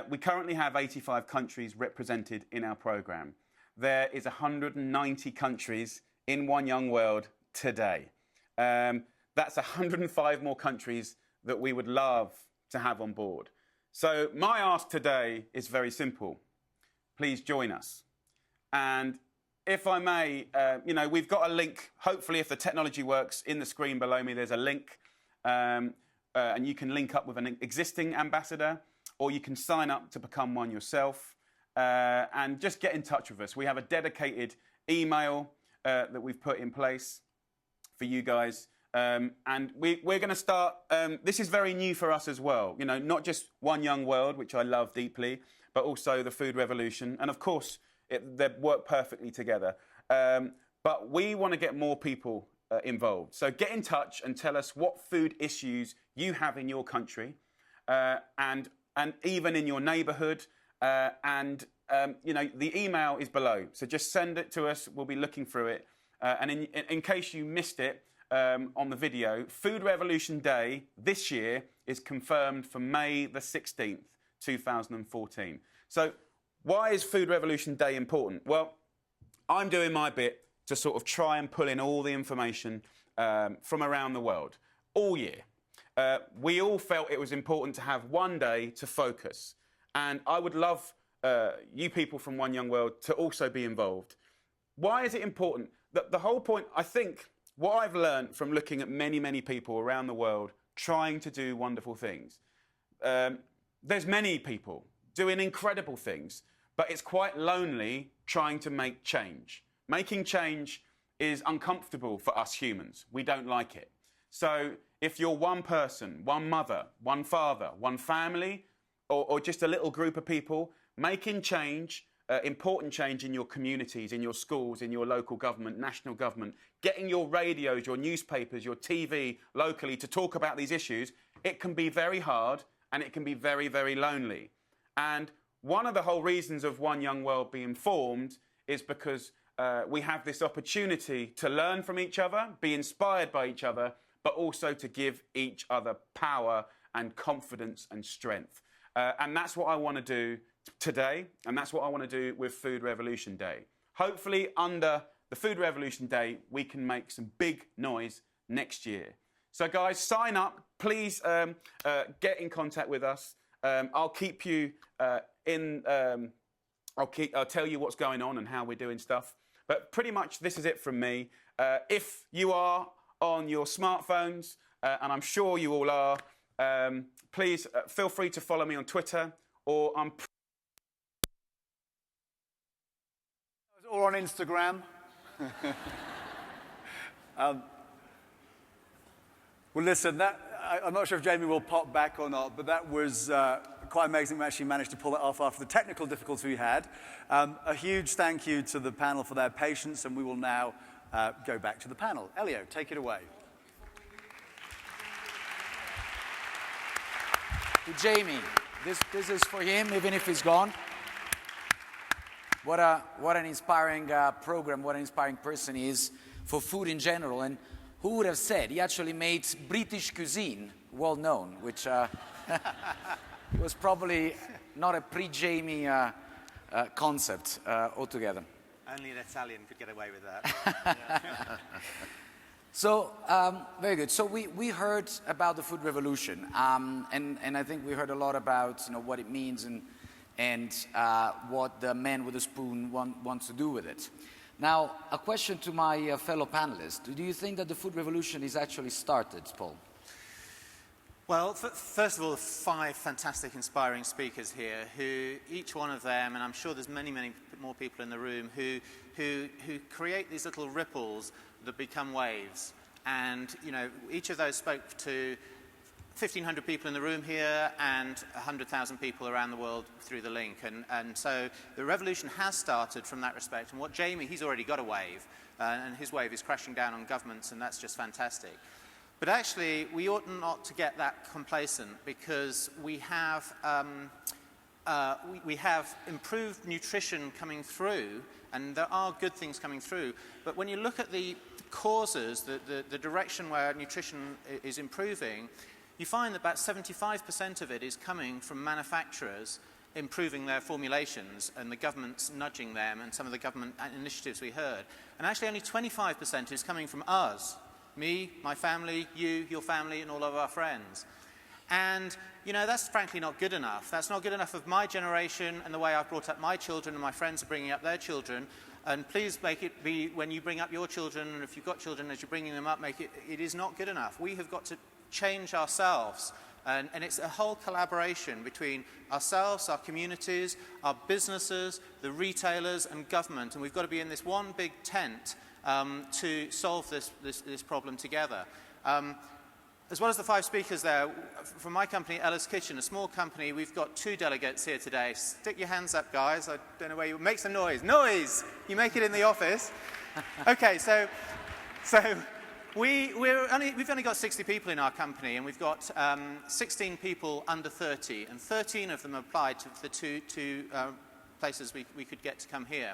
We currently have 85 countries represented in our programme. There is 190 countries in One Young World today. That's 105 more countries that we would love to have on board. So my ask today is very simple. Please join us. And if I may, we've got a link. Hopefully, if the technology works, in the screen below me, there's a link and you can link up with an existing ambassador, or you can sign up to become one yourself, and just get in touch with us. We have a dedicated email that we've put in place for you guys. And we're going to start, this is very new for us as well, you know, not just One Young World, which I love deeply, but also the Food Revolution. And of course, they work perfectly together. But we want to get more people involved. So get in touch and tell us what food issues you have in your country, and even in your neighbourhood. You know, the email is below. So just send it to us. We'll be looking through it. And in case you missed it on the video, Food Revolution Day this year is confirmed for May the 16th, 2014. So why is Food Revolution Day important? Well, I'm doing my bit to sort of try and pull in all the information from around the world all year. We all felt it was important to have one day to focus. And I would love you people from One Young World to also be involved. Why is it important? The whole point, I think, what I've learned from looking at many, many people around the world trying to do wonderful things, there's many people doing incredible things, but it's quite lonely trying to make change. Making change is uncomfortable for us humans. We don't like it. So if you're one person, one mother, one father, one family, or just a little group of people, making change, important change in your communities, in your schools, in your local government, national government, getting your radios, your newspapers, your TV locally to talk about these issues, it can be very hard and it can be very, very lonely. And one of the whole reasons of One Young World being formed is because we have this opportunity to learn from each other, be inspired by each other, but also to give each other power and confidence and strength. And that's what I want to do today, and that's what I want to do with Food Revolution Day. Hopefully, under the Food Revolution Day, we can make some big noise next year. So, guys, sign up. Please get in contact with us. I'll keep you I'll tell you what's going on and how we're doing stuff. But pretty much this is it from me. If you are on your smartphones, and I'm sure you all are, please feel free to follow me on Twitter, or or on Instagram. Well, listen, I'm not sure if Jamie will pop back or not, but that was quite amazing. We actually managed to pull it off after the technical difficulty we had. A huge thank you to the panel for their patience, and we will now go back to the panel. Elio, take it away. To Jamie, this is for him, even if he's gone. What an inspiring program, what an inspiring person he is for food in general. And who would have said he actually made British cuisine well known, which was probably not a pre-Jamie concept altogether. Only an Italian could get away with that. So, very good. So we heard about the food revolution, and I think we heard a lot about what it means and what the man with a spoon wants to do with it. Now, a question to my fellow panelists. Do you think that the food revolution is actually started, Paul? Well, first of all, 5 fantastic, inspiring speakers here, who each one of them, and I'm sure there's many, many more people in the room, who create these little ripples that become waves. And, each of those spoke to 1,500 people in the room here and 100,000 people around the world through the link. And so the revolution has started from that respect. And what Jamie, he's already got a wave, and his wave is crashing down on governments, and that's just fantastic. But actually, we ought not to get that complacent, because we have improved nutrition coming through, and there are good things coming through. But when you look at the causes, the direction where nutrition is improving, you find that about 75% of it is coming from manufacturers improving their formulations and the government's nudging them and some of the government initiatives we heard. And actually only 25% is coming from us. Me, my family, you, your family, and all of our friends. And, that's frankly not good enough. That's not good enough of my generation and the way I've brought up my children, and my friends are bringing up their children. And please make it be, when you bring up your children, and if you've got children as you're bringing them up, it is not good enough. We have got to change ourselves. And it's a whole collaboration between ourselves, our communities, our businesses, the retailers and government. And we've got to be in this one big tent to solve this problem together. As well as the 5 speakers there, from my company, Ella's Kitchen, a small company, we've got 2 delegates here today. Stick your hands up, guys. I don't know where you... Make some noise. Noise! You make it in the office. Okay, so we've only got 60 people in our company, and we've got 16 people under 30, and 13 of them applied to the two places we could get to come here.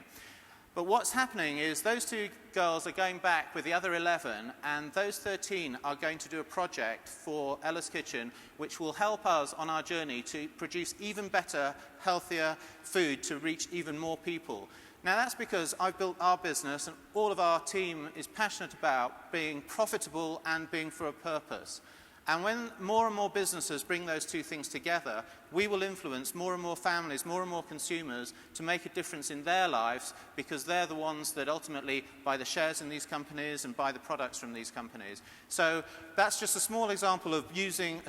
But what's happening is those 2 girls are going back with the other 11, and those 13 are going to do a project for Ella's Kitchen, which will help us on our journey to produce even better, healthier food to reach even more people. Now, that's because I've built our business, and all of our team is passionate about being profitable and being for a purpose. And when more and more businesses bring those 2 things together, we will influence more and more families, more and more consumers to make a difference in their lives, because they're the ones that ultimately buy the shares in these companies and buy the products from these companies. So that's just a small example of using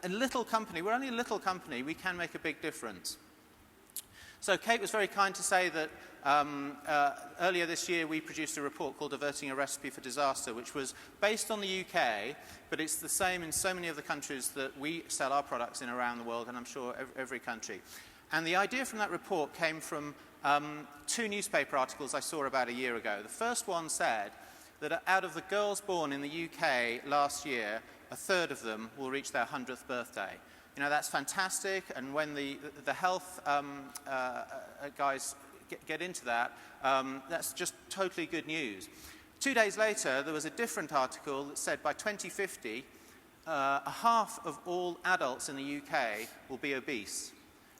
a little company. We're only a little company. We can make a big difference. So Kate was very kind to say that earlier this year we produced a report called Averting a Recipe for Disaster, which was based on the UK, but it's the same in so many of the countries that we sell our products in around the world, and I'm sure every country. And the idea from that report came from 2 newspaper articles I saw about a year ago. The first one said that out of the girls born in the UK last year, 1/3 of them will reach their 100th birthday. You know, that's fantastic, and when the health guys get into that, that's just totally good news. 2 days later, there was a different article that said by 2050, 1/2 of all adults in the UK will be obese.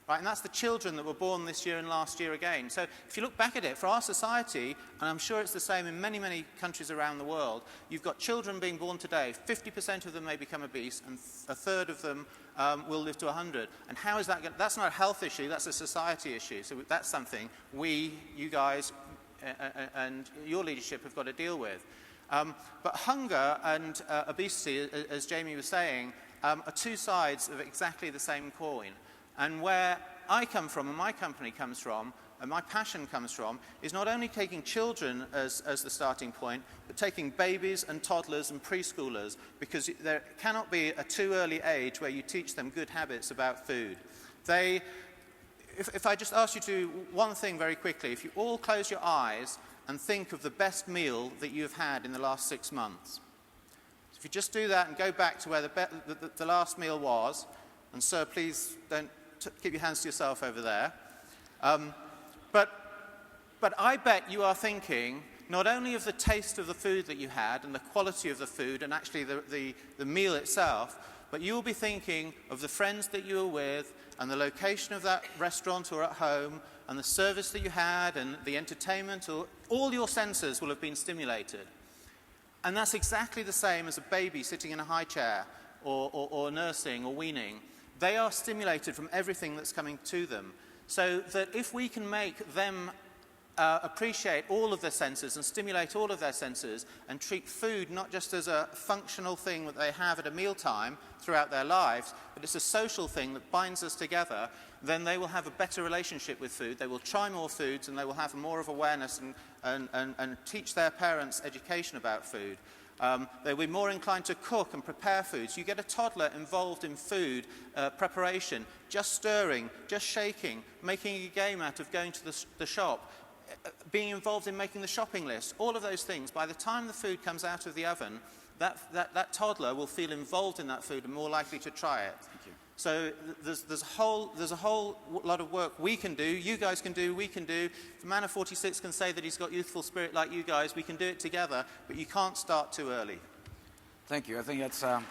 Right, and that's the children that were born this year and last year again. So if you look back at it, for our society, and I'm sure it's the same in many, many countries around the world, you've got children being born today, 50% of them may become obese, and 1/3 of them will live to 100. And how is that going to... That's not a health issue, that's a society issue. So that's something you guys, and your leadership have got to deal with. But hunger and obesity, as Jamie was saying, are 2 sides of exactly the same coin. And where I come from, and my company comes from, and my passion comes from, is not only taking children as the starting point, but taking babies and toddlers and preschoolers, because there cannot be a too early age where you teach them good habits about food. If I just ask you to do one thing very quickly, if you all close your eyes and think of the best meal that you've had in the last 6 months. If you just do that and go back to where the last meal was, and sir, please don't keep your hands to yourself over there. But I bet you are thinking not only of the taste of the food that you had and the quality of the food and actually the meal itself, but you will be thinking of the friends that you were with and the location of that restaurant or at home and the service that you had and the entertainment. All your senses will have been stimulated. And that's exactly the same as a baby sitting in a high chair or nursing or weaning. They are stimulated from everything that's coming to them. So that if we can make them appreciate all of their senses and stimulate all of their senses and treat food not just as a functional thing that they have at a mealtime throughout their lives, but it's a social thing that binds us together, then they will have a better relationship with food, they will try more foods, and they will have more of awareness and teach their parents education about food. They'll be more inclined to cook and prepare foods. You get a toddler involved in food preparation, just stirring, just shaking, making a game out of going to the shop, being involved in making the shopping list, all of those things. By the time the food comes out of the oven, that toddler will feel involved in that food and more likely to try it. Thank you. So there's a whole lot of work we can do, you guys can do, we can do. If a man of 46 can say that he's got youthful spirit like you guys, we can do it together, but you can't start too early. Thank you. I think that's a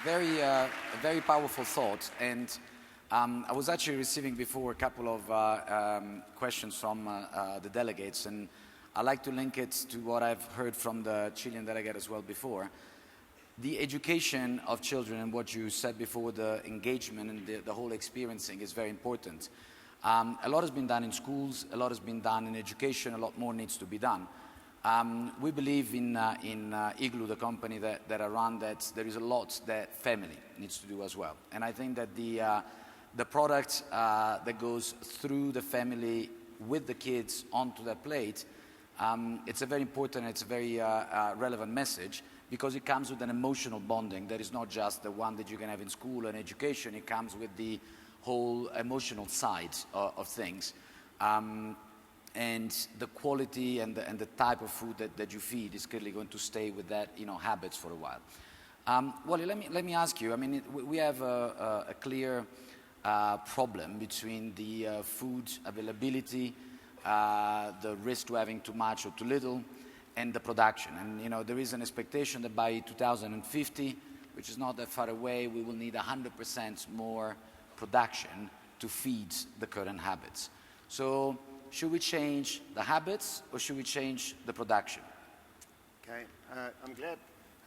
very powerful thought. And I was actually receiving before a couple of questions from the delegates, and I'd like to link it to what I've heard from the Chilean delegate as well before. The education of children and what you said before, the engagement and the whole experiencing is very important. A lot has been done in schools, a lot has been done in education, a lot more needs to be done. We believe in Igloo, the company that I run, that there is a lot that family needs to do as well. And I think that the product that goes through the family with the kids onto their plate, it's a very important, it's a very relevant message, because it comes with an emotional bonding that is not just the one that you can have in school and education. It comes with the whole emotional side of things. And the quality and the type of food that you feed is clearly going to stay with that, habits for a while. Wally, let me ask you. I mean, we have a clear problem between the food availability, the risk to having too much or too little, and the production. And there is an expectation that by 2050, which is not that far away, we will need 100% more production to feed the current habits. So, should we change the habits or should we change the production? Okay, I'm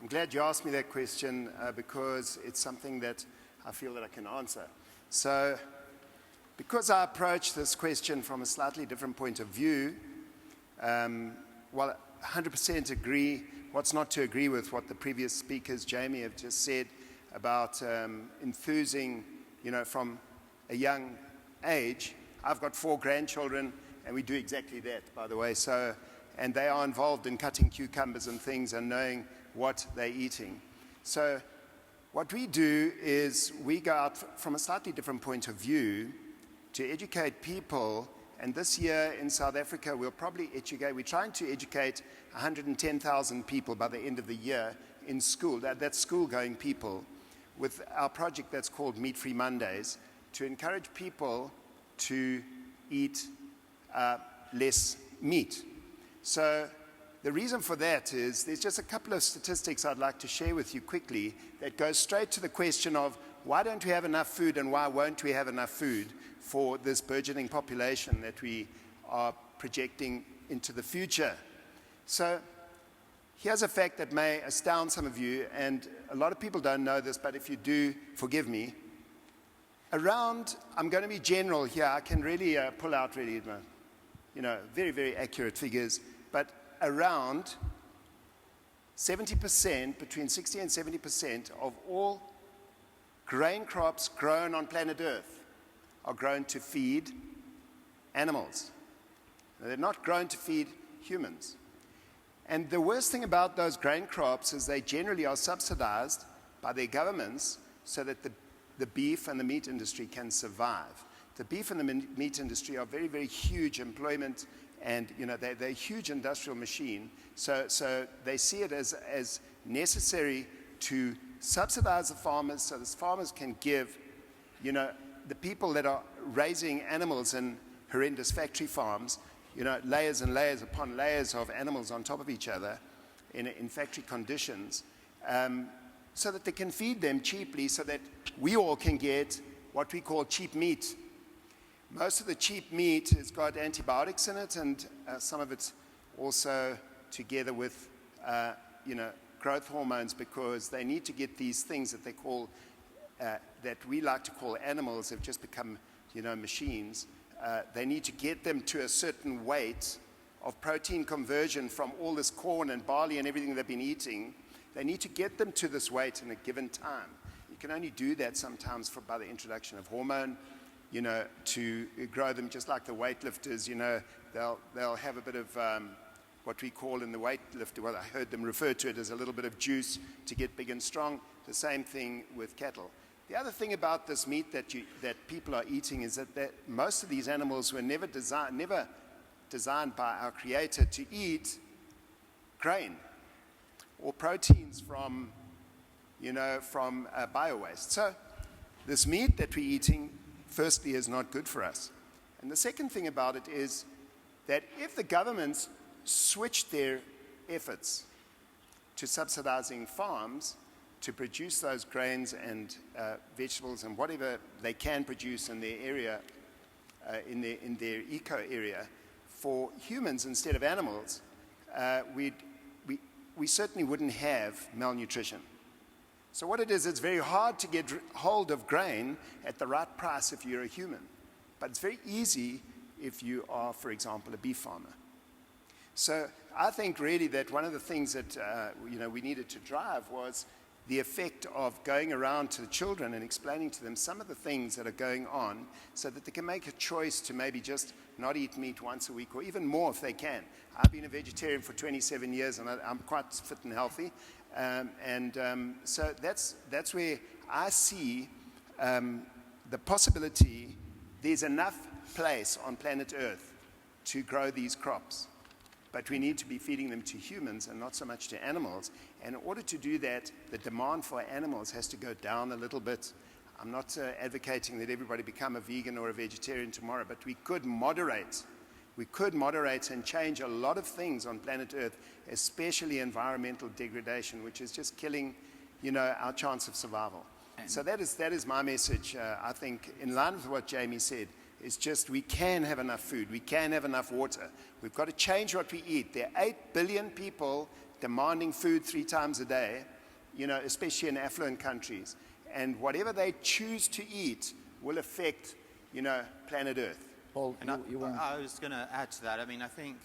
glad you asked me that question because it's something that I feel that I can answer. So, because I approach this question from a slightly different point of view, while 100% agree, what's not to agree with what the previous speakers, Jamie, have just said about enthusing, from a young age. I've got 4 grandchildren, and we do exactly that, by the way. So, and they are involved in cutting cucumbers and things and knowing what they're eating. So what we do is we go out from a slightly different point of view to educate people. And this year in South Africa, we're trying to educate 110,000 people by the end of the year in school. That's school-going people, with our project that's called Meat-Free Mondays, to encourage people to eat less meat. So the reason for that is there's just a couple of statistics I'd like to share with you quickly that goes straight to the question of why don't we have enough food and why won't we have enough food for this burgeoning population that we are projecting into the future. So here's a fact that may astound some of you, and a lot of people don't know this, but if you do, forgive me. I'm going to be general here, I can really pull out really very, very accurate figures, but around 70%, between 60 and 70% of all grain crops grown on planet Earth are grown to feed animals. They're not grown to feed humans. And the worst thing about those grain crops is they generally are subsidized by their governments so that the beef and the meat industry can survive. The beef and the meat industry are very, very huge employment, and they're a huge industrial machine. So they see it as necessary to subsidize the farmers so the farmers can give, the people that are raising animals in horrendous factory farms, layers and layers upon layers of animals on top of each other in factory conditions, so that they can feed them cheaply so that we all can get what we call cheap meat. Most of the cheap meat has got antibiotics in it, and some of it also together with, growth hormones, because they need to get these things that they call, that we like to call animals, have just become, machines. They need to get them to a certain weight of protein conversion from all this corn and barley and everything they've been eating. They need to get them to this weight in a given time. You can only do that sometimes by the introduction of hormone, to grow them, just like the weightlifters, they'll have a bit of what we call in the weightlifter, well, I heard them refer to it as a little bit of juice to get big and strong. The same thing with cattle. The other thing about this meat that people are eating is that most of these animals were never designed by our Creator to eat grain or proteins from bio-waste. So this meat that we're eating, firstly, is not good for us. And the second thing about it is that if the governments switched their efforts to subsidizing farms to produce those grains and vegetables and whatever they can produce in their area, in their eco area, for humans instead of animals, we certainly wouldn't have malnutrition. So what it is, it's very hard to get hold of grain at the right price if you're a human. But it's very easy if you are, for example, a beef farmer. So I think really that one of the things that we needed to drive was the effect of going around to the children and explaining to them some of the things that are going on so that they can make a choice to maybe just not eat meat once a week or even more if they can. I've been a vegetarian for 27 years and I'm quite fit and healthy. So that's where I see the possibility there's enough place on planet Earth to grow these crops. But we need to be feeding them to humans and not so much to animals. And in order to do that, the demand for animals has to go down a little bit. I'm not advocating that everybody become a vegan or a vegetarian tomorrow, but we could moderate. We could moderate and change a lot of things on planet Earth, especially environmental degradation, which is just killing, our chance of survival. So that is my message, I think, in line with what Jamie said. It's just we can have enough food. We can have enough water. We've got to change what we eat. There are 8 billion people demanding food 3 times a day, especially in affluent countries. And whatever they choose to eat will affect, planet Earth. Paul, I was going to add to that. I mean, I think,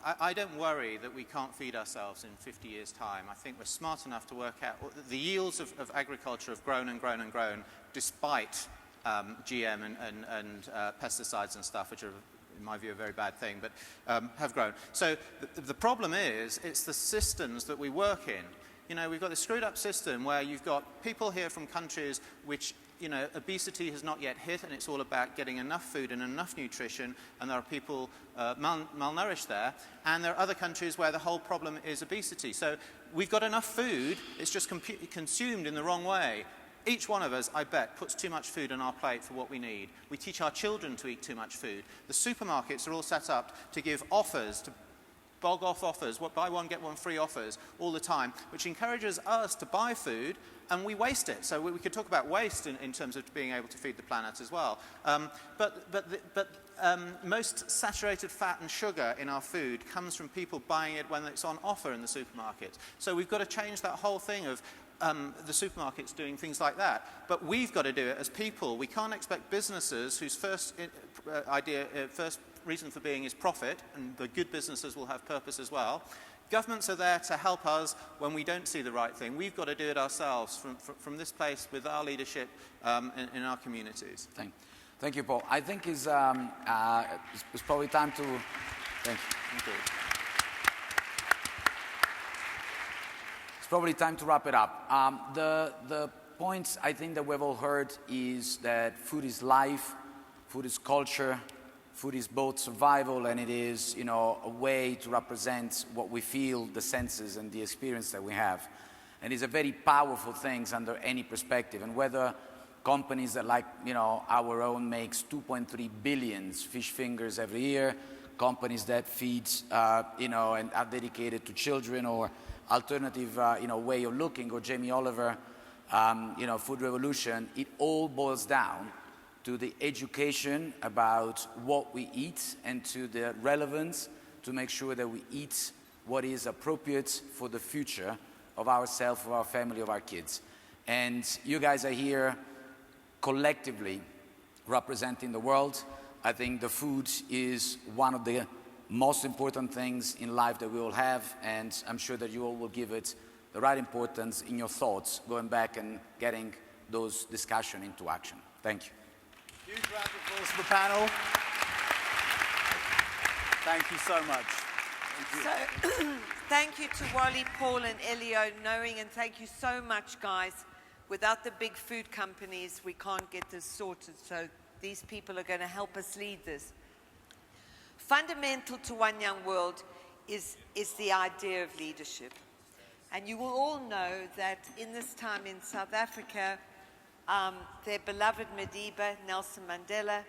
I don't worry that we can't feed ourselves in 50 years' time. I think we're smart enough to work out the yields of agriculture have grown and grown and grown despite GM and pesticides and stuff, which are, in my view, a very bad thing, but have grown. So the problem is, it's the systems that we work in. We've got this screwed up system where you've got people here from countries which, obesity has not yet hit, and it's all about getting enough food and enough nutrition, and there are people malnourished there. And there are other countries where the whole problem is obesity. So we've got enough food, it's just consumed in the wrong way. Each one of us, I bet, puts too much food on our plate for what we need. We teach our children to eat too much food. The supermarkets are all set up to give offers, to bog off offers, buy one, get one free offers all the time, which encourages us to buy food, and we waste it. So we could talk about waste in terms of being able to feed the planet as well. But most saturated fat and sugar in our food comes from people buying it when it's on offer in the supermarket. So we've got to change that whole thing of the supermarkets doing things like that. But we've got to do it as people. We can't expect businesses whose first reason for being is profit, and the good businesses will have purpose as well. Governments are there to help us when we don't see the right thing. We've got to do it ourselves from this place with our leadership in our communities. Thank you, Paul. I think it's probably time to... Thank you. It's probably time to wrap it up. The points I think that we've all heard is that food is life, food is culture, food is both survival and it is, a way to represent what we feel, the senses and the experience that we have. And it's a very powerful thing under any perspective. And whether companies that like, our own makes 2.3 billion fish fingers every year, companies that feed, and are dedicated to children, or alternative, way of looking, or Jamie Oliver, Food Revolution, it all boils down to the education about what we eat and to the relevance to make sure that we eat what is appropriate for the future of ourselves, of our family, of our kids. And you guys are here collectively representing the world. I think the food is one of the most important things in life that we all have, and I'm sure that you all will give it the right importance in your thoughts, going back and getting those discussions into action. Thank you. Huge round of applause for the panel. Thank you so much. So, thank you to Wally, Paul, and Elio, and thank you so much, guys. Without the big food companies, we can't get this sorted, so these people are going to help us lead this. Fundamental to One Young World is the idea of leadership. And you will all know that in this time in South Africa, their beloved Madiba, Nelson Mandela,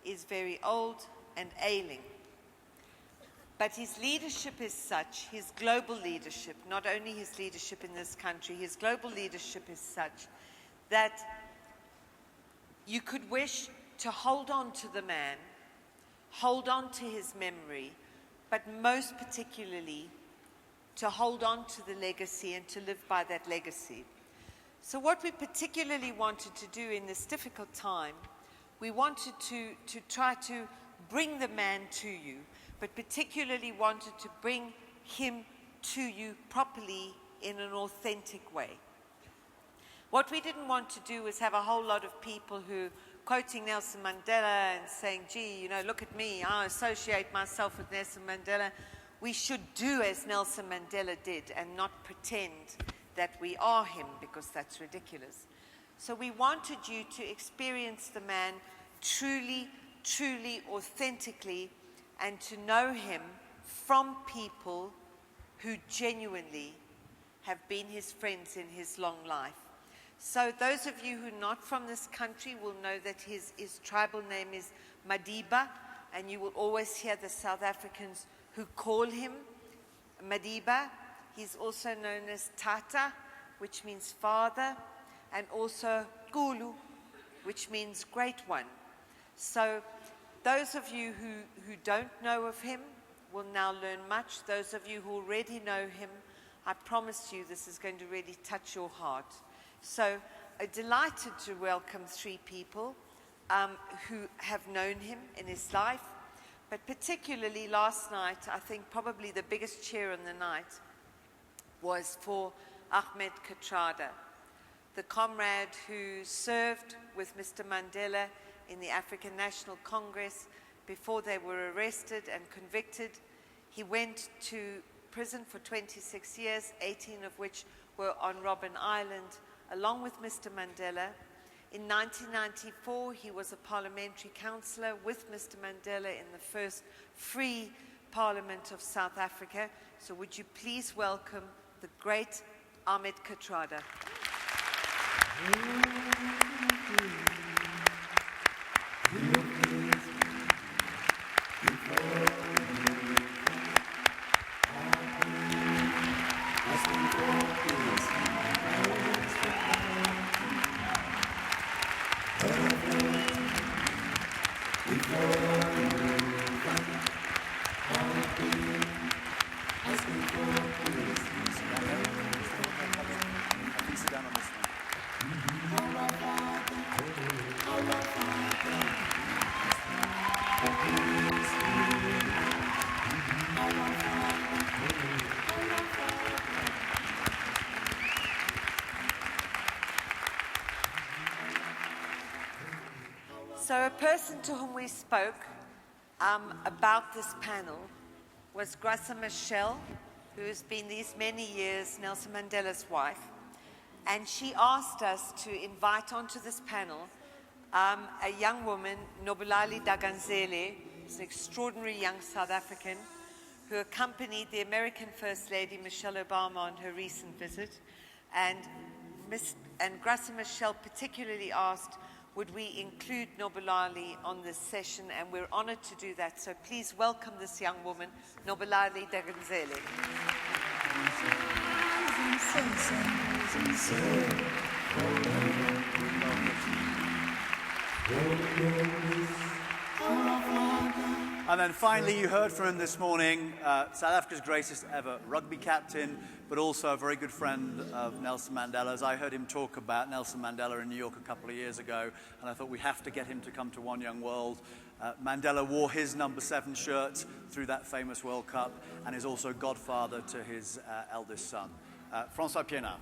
is very old and ailing. But his leadership is such, his global leadership, not only his leadership in this country, his global leadership is such that you could wish to hold on to the man, hold on to his memory, but most particularly to hold on to the legacy and to live by that legacy. So what we particularly wanted to do in this difficult time, we wanted to try to bring the man to you, but particularly wanted to bring him to you properly in an authentic way. What we didn't want to do was have a whole lot of people who quoting Nelson Mandela and saying, gee, you know, look at me, I associate myself with Nelson Mandela. We should do as Nelson Mandela did and not pretend that we are him, because that's ridiculous. So we wanted you to experience the man truly, truly, authentically, and to know him from people who genuinely have been his friends in his long life. So those of you who are not from this country will know that his tribal name is Madiba, and you will always hear the South Africans who call him Madiba. He's also known as Tata, which means father, and also Kulu, which means great one. So those of you who don't know of him will now learn much. Those of you who already know him, I promise you this is going to really touch your heart. So I'm delighted to welcome 3 people who have known him in his life, but particularly last night, I think probably the biggest cheer in the night was for Ahmed Kathrada, the comrade who served with Mr. Mandela in the African National Congress before they were arrested and convicted. He went to prison for 26 years, 18 of which were on Robben Island, along with Mr. Mandela. In 1994, he was a parliamentary councillor with Mr. Mandela in the first free parliament of South Africa. So would you please welcome the great Ahmed Kathrada. So a person to whom we spoke about this panel was Graça Machel, who has been these many years Nelson Mandela's wife. And she asked us to invite onto this panel a young woman, Nobulali Daganzele, who's an extraordinary young South African, who accompanied the American First Lady, Michelle Obama, on her recent visit. And Graça Machel particularly asked, would we include Nobulali on this session, and we're honored to do that. So please welcome this young woman, Nobulali Daganzele. And then finally, you heard from him this morning, South Africa's greatest ever rugby captain, but also a very good friend of Nelson Mandela's. I heard him talk about Nelson Mandela in New York a couple of years ago, and I thought we have to get him to come to One Young World. Mandela wore his number 7 shirt through that famous World Cup, and is also godfather to his eldest son. Francois Pienaar.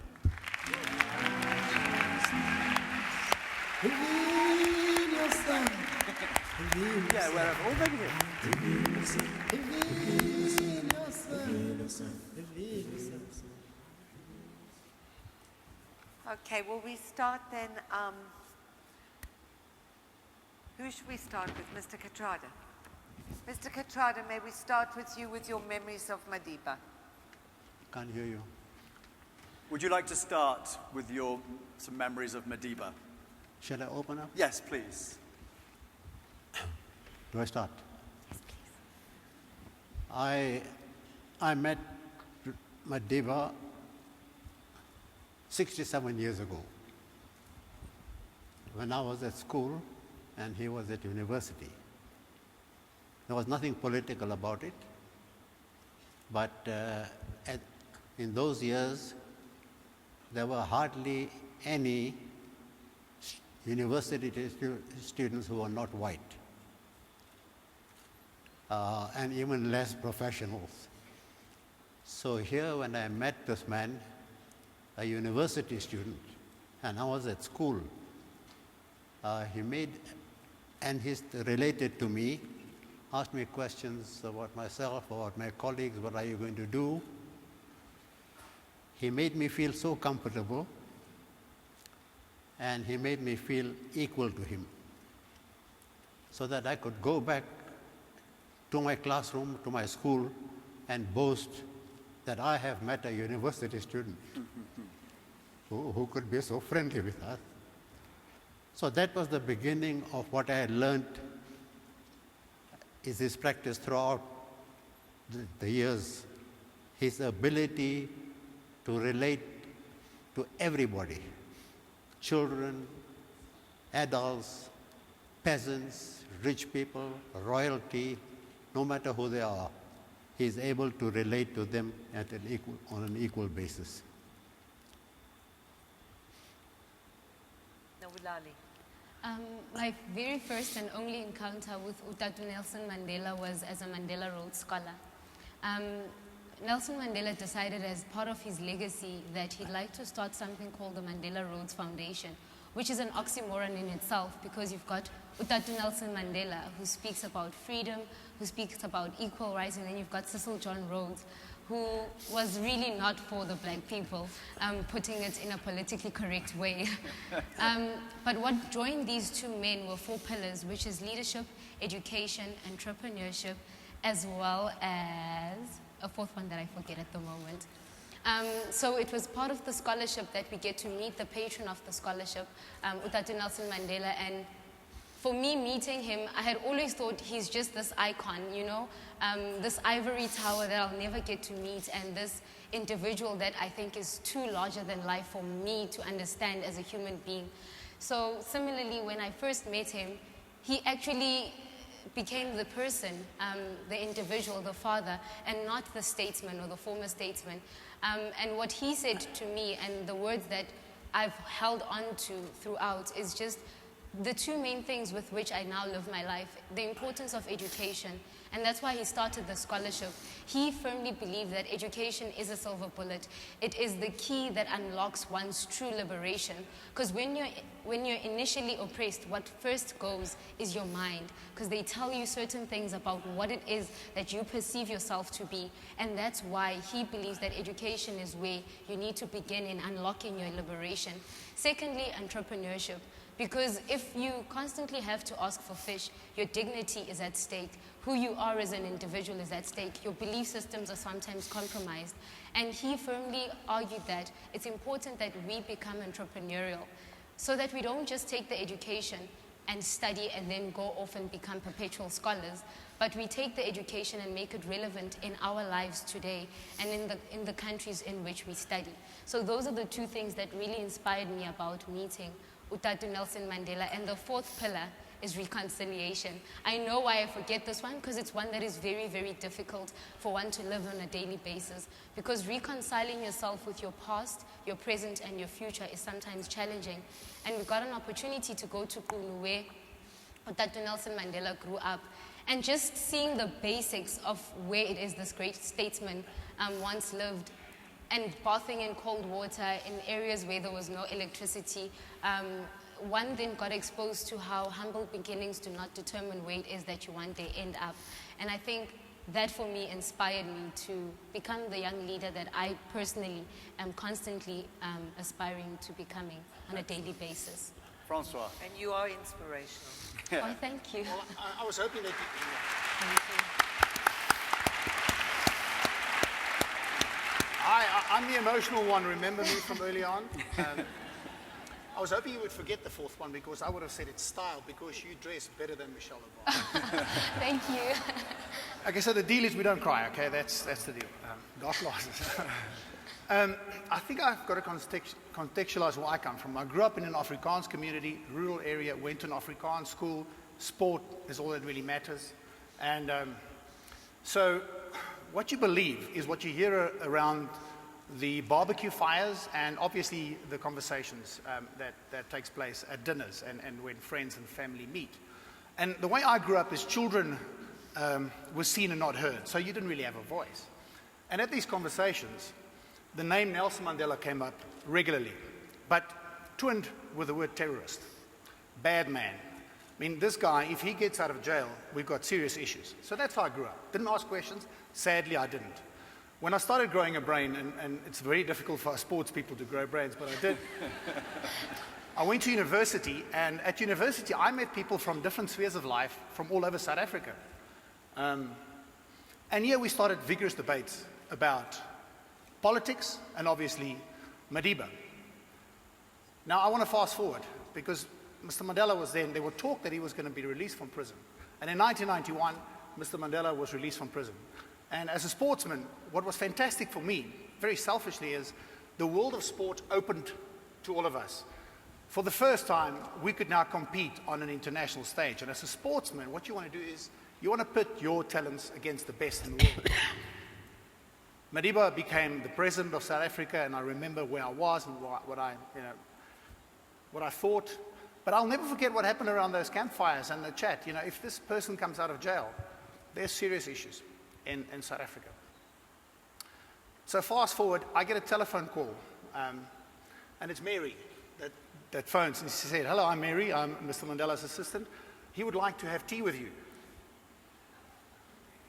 Yeah, wherever. Or maybe here. Okay, will we start then? Who should we start with? Mr. Kathrada. Mr. Kathrada, may we start with you with your memories of Madiba? Can't hear you. Would you like to start with some memories of Madiba? Shall I open up? Yes, please. Do I start? Yes, please. I met Madiba 67 years ago when I was at school and he was at university. There was nothing political about it, but in those years there were hardly any university students who were not white. and even less professionals. So here when I met this man, a university student, and I was at school, he related to me, asked me questions about myself, about my colleagues, what are you going to do? He made me feel so comfortable, and he made me feel equal to him, so that I could go back to my classroom, to my school, and boast that I have met a university student who could be so friendly with us. So that was the beginning of what I had learned is his practice throughout the years, his ability to relate to everybody, children, adults, peasants, rich people, royalty, no matter who they are, he is able to relate to them on an equal basis. My very first and only encounter with Utatu Nelson Mandela was as a Mandela Rhodes Scholar. Nelson Mandela decided as part of his legacy that he'd like to start something called the Mandela Rhodes Foundation, which is an oxymoron in itself because you've got Utatu Nelson Mandela, who speaks about freedom, who speaks about equal rights, and then you've got Cecil John Rhodes, who was really not for the black people, putting it in a politically correct way. But what joined these two men were 4 pillars, which is leadership, education, entrepreneurship, as well as a 4th one that I forget at the moment. So it was part of the scholarship that we get to meet the patron of the scholarship, Utatu Nelson Mandela. And for me, meeting him, I had always thought he's just this icon, you know, this ivory tower that I'll never get to meet, and this individual that I think is too larger than life for me to understand as a human being. So similarly, when I first met him, he actually became the person, the individual, the father, and not the statesman or the former statesman. And what he said to me, and the words that I've held on to throughout, is just the 2 main things with which I now live my life: the importance of education, and that's why he started the scholarship. He firmly believed that education is a silver bullet. It is the key that unlocks one's true liberation. Because when you're initially oppressed, what first goes is your mind, because they tell you certain things about what it is that you perceive yourself to be. And that's why he believes that education is where you need to begin in unlocking your liberation. Secondly, entrepreneurship. Because if you constantly have to ask for fish, your dignity is at stake. Who you are as an individual is at stake. Your belief systems are sometimes compromised. And he firmly argued that it's important that we become entrepreneurial so that we don't just take the education and study and then go off and become perpetual scholars, but we take the education and make it relevant in our lives today and in the countries in which we study. So those are the 2 things that really inspired me about meeting Utatu Nelson Mandela. And the 4th pillar is reconciliation. I know why I forget this one, because it's one that is very, very difficult for one to live on a daily basis. Because reconciling yourself with your past, your present, and your future is sometimes challenging. And we got an opportunity to go to Kulu, where Utatu Nelson Mandela grew up. And just seeing the basics of where it is this great statesman once lived, and bathing in cold water in areas where there was no electricity, one then got exposed to how humble beginnings do not determine where it is that you one day end up. And I think that for me inspired me to become the young leader that I personally am constantly aspiring to becoming on a daily basis. Francois. And you are inspirational. Oh, thank you. Well, I was hoping that you... Thank you. I'm the emotional one, remember me from early on? I was hoping you would forget the 4th one, because I would have said it's style, because you dress better than Michelle Obama. Thank you. Okay, so the deal is we don't cry, okay? That's the deal. God lost. I think I've got to contextualize where I come from. I grew up in an Afrikaans community, rural area, went to an Afrikaans school. Sport is all that really matters. And so what you believe is what you hear around the barbecue fires and obviously the conversations that takes place at dinners and when friends and family meet. And the way I grew up is children was seen and not heard, so you didn't really have a voice. And at these conversations, the name Nelson Mandela came up regularly, but twinned with the word terrorist, bad man. I mean, this guy, if he gets out of jail, we've got serious issues. So that's how I grew up. Didn't ask questions. Sadly, I didn't. When I started growing a brain, and it's very difficult for sports people to grow brains, but I did. I went to university, and at university, I met people from different spheres of life from all over South Africa. And here we started vigorous debates about politics and obviously Madiba. Now, I want to fast forward because Mr. Mandela was then, there were talk that he was going to be released from prison. And in 1991, Mr. Mandela was released from prison. And as a sportsman, what was fantastic for me, very selfishly, is the world of sport opened to all of us. For the first time, we could now compete on an international stage. And as a sportsman, what you want to do is you want to pit your talents against the best in the world. Madiba became the president of South Africa, and I remember where I was and what I thought. But I'll never forget what happened around those campfires and the chat. You know, if this person comes out of jail, there's serious issues in South Africa. So fast forward, I get a telephone call, and it's Mary that phones, and she said, "Hello, I'm Mary, I'm Mr. Mandela's assistant. He would like to have tea with you."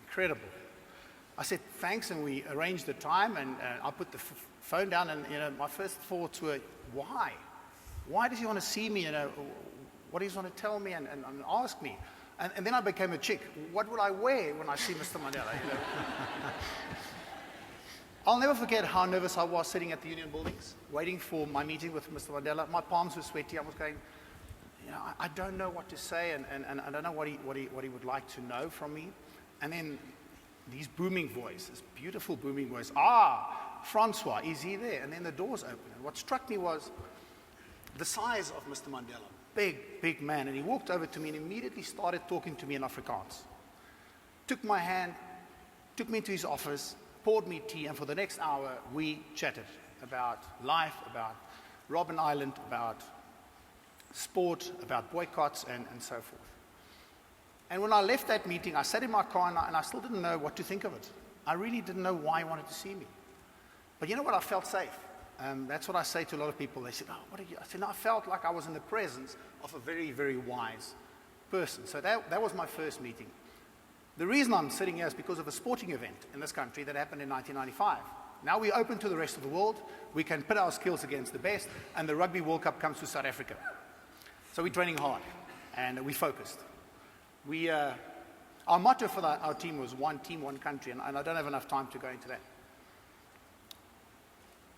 Incredible. I said, "Thanks," and we arranged the time, and I put the phone down, and my first thoughts were, why? Why does he want to see me? What does he want to tell me and ask me? And then I became a chick. What would I wear when I see Mr. Mandela? I'll never forget how nervous I was sitting at the Union Buildings, waiting for my meeting with Mr. Mandela. My palms were sweaty. I was going, I don't know what to say, and I don't know what he would like to know from me. And then these booming voice, this beautiful booming voice. Francois, is he there? And then the doors opened. And what struck me was the size of Mr. Mandela. Big, big man. And he walked over to me and immediately started talking to me in Afrikaans. Took my hand, took me into his office, poured me tea, and for the next hour we chatted about life, about Robben Island, about sport, about boycotts, and so forth. And when I left that meeting, I sat in my car and I still didn't know what to think of it. I really didn't know why he wanted to see me. But you know what? I felt safe. That's what I say to a lot of people. They said, what are you? I said, no, I felt like I was in the presence of a very, very wise person. So that was my first meeting. The reason I'm sitting here is because of a sporting event in this country that happened in 1995. Now we're open to the rest of the world. We can pit our skills against the best, and the Rugby World Cup comes to South Africa. So we're training hard, and we're focused. Our motto for our team was one team, one country, and I don't have enough time to go into that.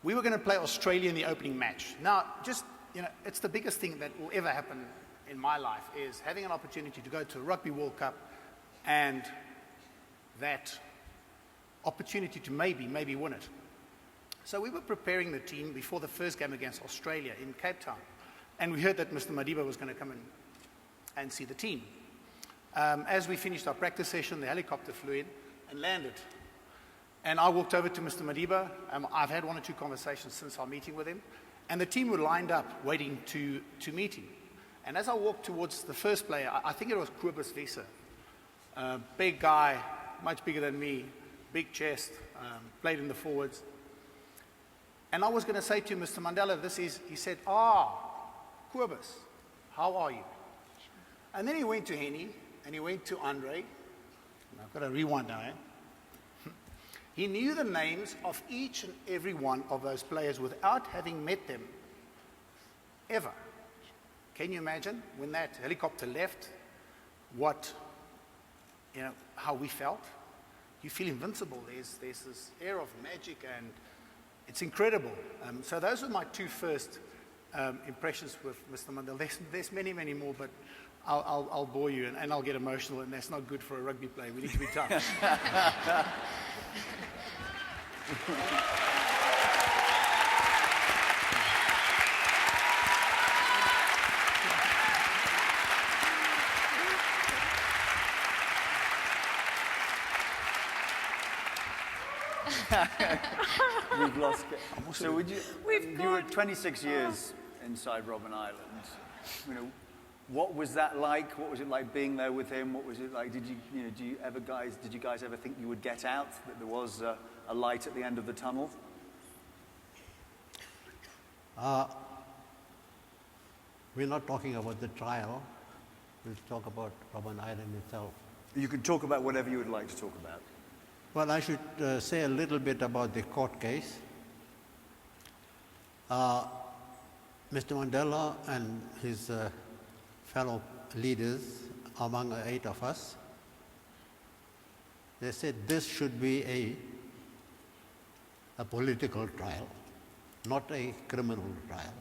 We were going to play Australia in the opening match. Now, it's the biggest thing that will ever happen in my life is having an opportunity to go to a Rugby World Cup and that opportunity to maybe win it. So we were preparing the team before the first game against Australia in Cape Town. And we heard that Mr. Madiba was going to come in and see the team. As we finished our practice session, the helicopter flew in and landed. And I walked over to Mr. Madiba. I've had one or two conversations since our meeting with him. And the team were lined up waiting to meet him. And as I walked towards the first player, I think it was Kobus Visa. Big guy, much bigger than me, big chest, played in the forwards. And I was going to say to Mr. Mandela, he said, Kobus, how are you? And then he went to Henny, and he went to Andre. I've got to rewind now, He knew the names of each and every one of those players without having met them, ever. Can you imagine when that helicopter left, how we felt? You feel invincible. There's this air of magic, and it's incredible. So those were my two first impressions with Mr. Mandela. There's many, many more, but I'll bore you, and I'll get emotional, and that's not good for a rugby player. We need to be tough. We've lost it. So you were 26 years inside Robben Island. What was that like? What was it like being there with him? What was it like? Did you guys ever think you would get out? That there was a light at the end of the tunnel? We're not talking about the trial. We'll talk about Robben Island itself. You can talk about whatever you would like to talk about. Well, I should say a little bit about the court case. Mr. Mandela and his fellow leaders, among 8 of us, they said this should be a political trial, not a criminal trial.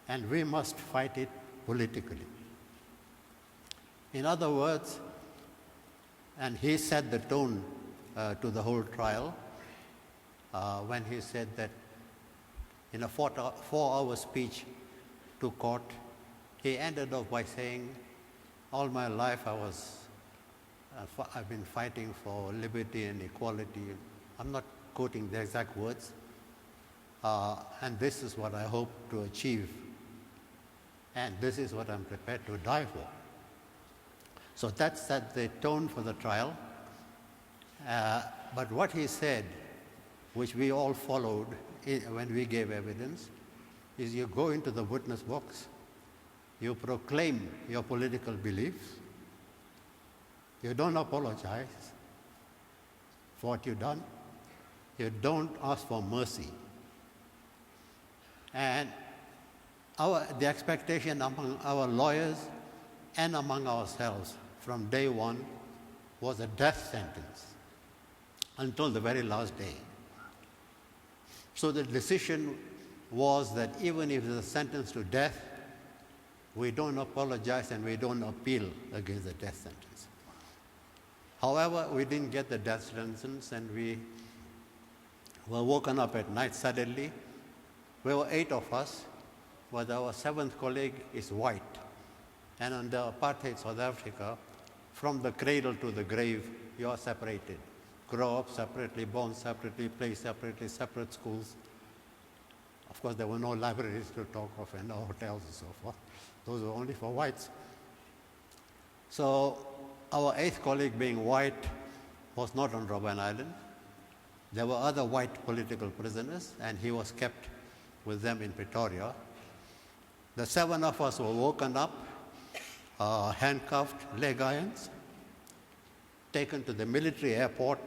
And we must fight it politically. In other words, and he set the tone to the whole trial when he said that in a 4-hour speech to court, he ended off by saying, all my life I've been fighting for liberty and equality. I'm not quoting the exact words. And this is what I hope to achieve. And this is what I'm prepared to die for. So that set the tone for the trial. But what he said, which we all followed when we gave evidence, is you go into the witness box, you proclaim your political beliefs, you don't apologize for what you've done, you don't ask for mercy. And the expectation among our lawyers and among ourselves from day one was a death sentence until the very last day. So the decision was that even if it's a sentence to death, we don't apologize and we don't appeal against the death sentence. However, we didn't get the death sentence and we were woken up at night suddenly. We were 8 of us, but our 7th colleague is white. And under apartheid South Africa, from the cradle to the grave, you are separated. Grow up separately, born separately, play separately, separate schools. Of course, there were no libraries to talk of and no hotels and so forth. Those were only for whites. So our 8th colleague, being white, was not on Robben Island. There were other white political prisoners, and he was kept with them in Pretoria. The 7 of us were woken up, handcuffed, leg irons, taken to the military airport,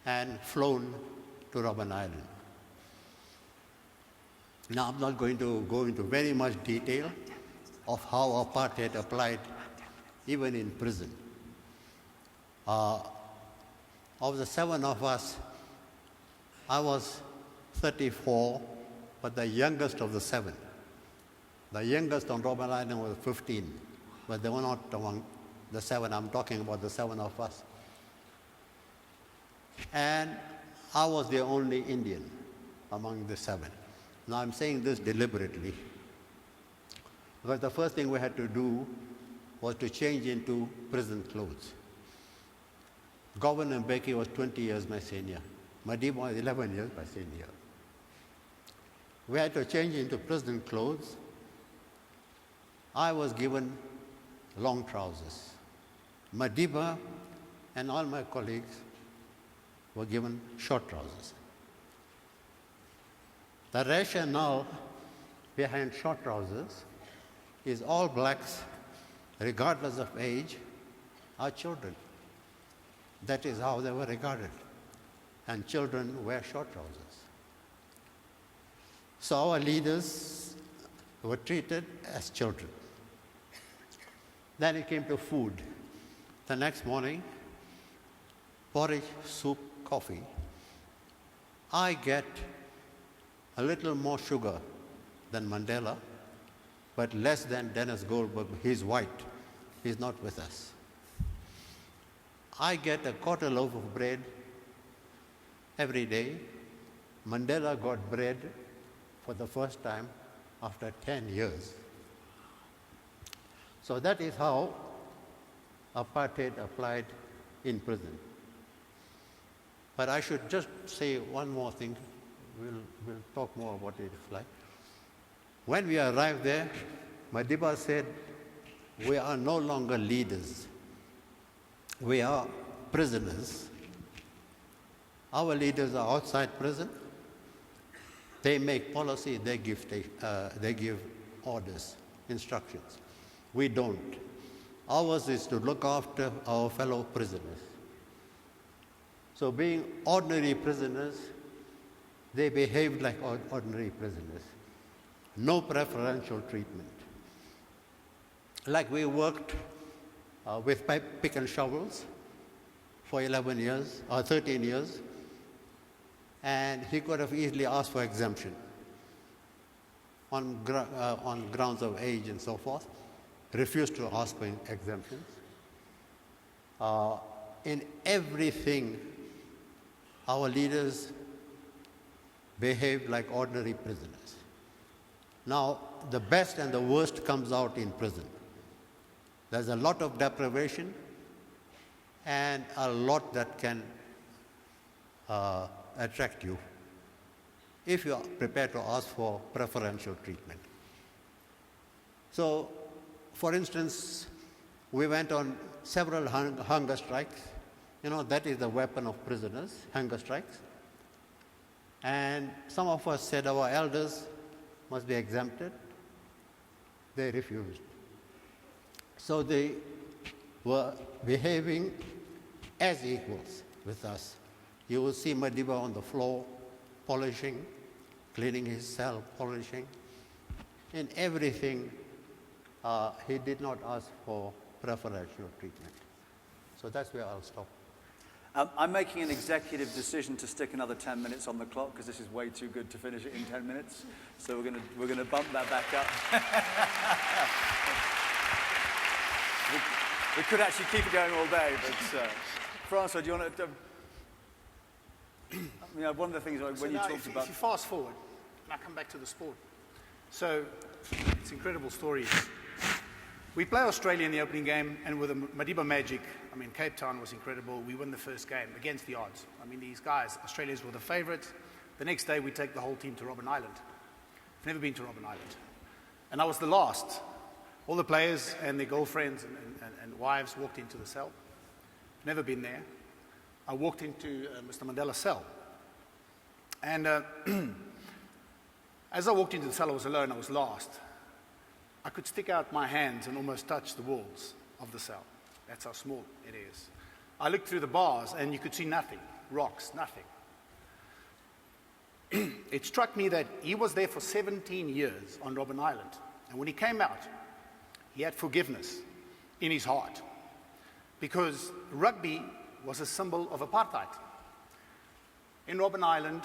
and flown to Robben Island. Now, I'm not going to go into very much detail of how apartheid applied even in prison. Of the 7 of us, I was 34, but the youngest of the 7. The youngest on Robben Island was 15, but they were not among the 7. I'm talking about the 7 of us. And I was the only Indian among the 7. Now, I'm saying this deliberately, because the first thing we had to do was to change into prison clothes. Governor Mbeki was 20 years my senior. Madiba was 11 years my senior. We had to change into prison clothes. I was given long trousers. Madiba and all my colleagues were given short trousers. The rationale behind short trousers is all blacks, regardless of age, are children. That is how they were regarded. And children wear short trousers. So our leaders were treated as children. Then it came to food. The next morning, porridge, soup, coffee. I get a little more sugar than Mandela, but less than Dennis Goldberg. He's white. He's not with us. I get a quarter loaf of bread every day. Mandela got bread for the first time after 10 years. So that is how apartheid applied in prison. But I should just say one more thing. We'll talk more about it if like. When we arrived there, Madiba said, we are no longer leaders. We are prisoners. Our leaders are outside prison. They make policy, they give orders, instructions. We don't. Ours is to look after our fellow prisoners. So being ordinary prisoners, they behaved like ordinary prisoners. No preferential treatment. Like we worked with pick and shovels for 11 years, or 13 years, and he could have easily asked for exemption on grounds of age and so forth, refused to ask for exemptions. In everything, our leaders behaved like ordinary prisoners. Now, the best and the worst comes out in prison. There's a lot of deprivation and a lot that can attract you if you are prepared to ask for preferential treatment. So, for instance, we went on several hunger strikes. You know, that is the weapon of prisoners, hunger strikes. And some of us said our elders must be exempted. They refused. So they were behaving as equals with us. You will see Madiba on the floor, polishing, cleaning his cell, polishing. In everything, he did not ask for preferential treatment. So that's where I'll stop. I'm making an executive decision to stick another 10 minutes on the clock because this is way too good to finish it in 10 minutes. So we're gonna bump that back up. we could actually keep it going all day, but Francois, do you want to? One of the things when you talked about. If you fast forward, and I come back to the sport, so it's an incredible story. We play Australia in the opening game, and with the Madiba magic, Cape Town was incredible. We win the first game against the odds. These guys, Australians were the favourites. The next day, we take the whole team to Robben Island. I've never been to Robben Island. And I was the last. All the players and their girlfriends and wives walked into the cell. Never been there. I walked into Mr. Mandela's cell. And as I walked into the cell, I was alone, I was last. I could stick out my hands and almost touch the walls of the cell. That's how small it is. I looked through the bars and you could see nothing, rocks, nothing. It struck me that he was there for 17 years on Robben Island. And when he came out, he had forgiveness in his heart. Because rugby was a symbol of apartheid. In Robben Island,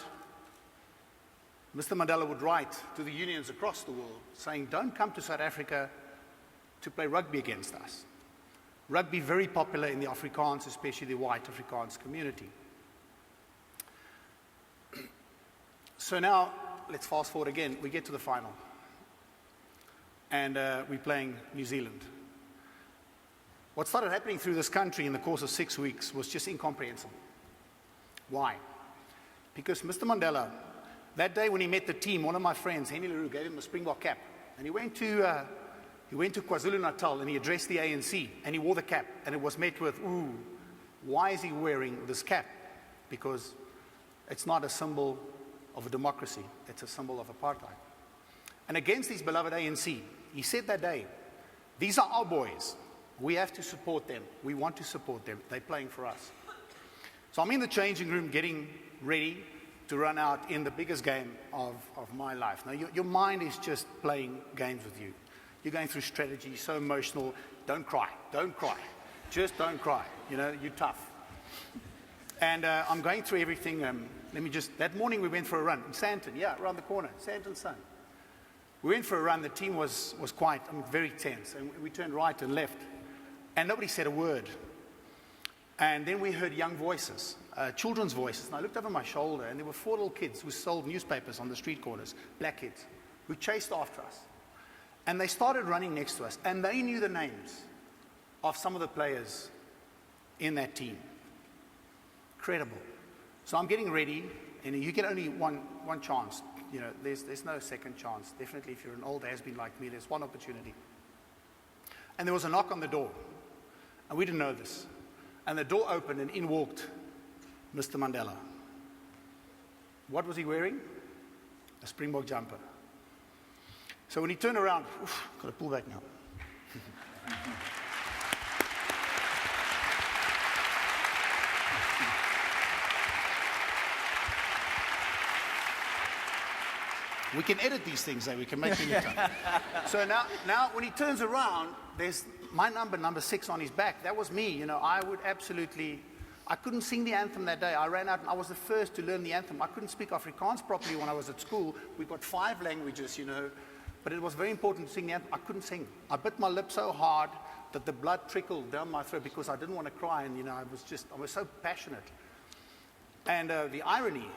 Mr. Mandela would write to the unions across the world saying, don't come to South Africa to play rugby against us. Rugby very popular in the Afrikaans, especially the white Afrikaans community. So now, let's fast forward again. We get to the final. And we're playing New Zealand. What started happening through this country in the course of 6 weeks was just incomprehensible. Why? Because Mr. Mandela, that day when he met the team, one of my friends, Henry LaRue, gave him a Springbok cap. And he went to KwaZulu-Natal and he addressed the ANC and he wore the cap. And it was met with, ooh, why is he wearing this cap? Because it's not a symbol of a democracy. It's a symbol of apartheid. And against his beloved ANC, he said that day, these are our boys. We have to support them. We want to support them. They're playing for us. So I'm in the changing room getting ready to run out in the biggest game of my life. Now, your mind is just playing games with you. You're going through strategy, so emotional. Don't cry. Don't cry. Just don't cry. You're tough. And I'm going through everything. That morning we went for a run in Sandton. Yeah, around the corner. Sandton Sun. We went for a run. The team was quite, very tense. And we turned right and left. And nobody said a word. And then we heard young voices, children's voices. And I looked over my shoulder, and there were 4 little kids who sold newspapers on the street corners, black kids, who chased after us. And they started running next to us. And they knew the names of some of the players in that team. Incredible. So I'm getting ready, and you get only one chance. there's no second chance. Definitely, if you're an old has-been like me, there's one opportunity. And there was a knock on the door, and we didn't know this. And the door opened, and in walked Mr. Mandela. What was he wearing? A Springbok jumper. So when he turned around, got to pull back now. We can edit these things, we can make them look tough. So now when he turns around, there's my number 6 on his back. That was me, I couldn't sing the anthem that day. I ran out and I was the first to learn the anthem. I couldn't speak Afrikaans properly when I was at school. We got 5 languages, but it was very important to sing the anthem. I couldn't sing. I bit my lip so hard that the blood trickled down my throat because I didn't want to cry, and I was so passionate. And the irony,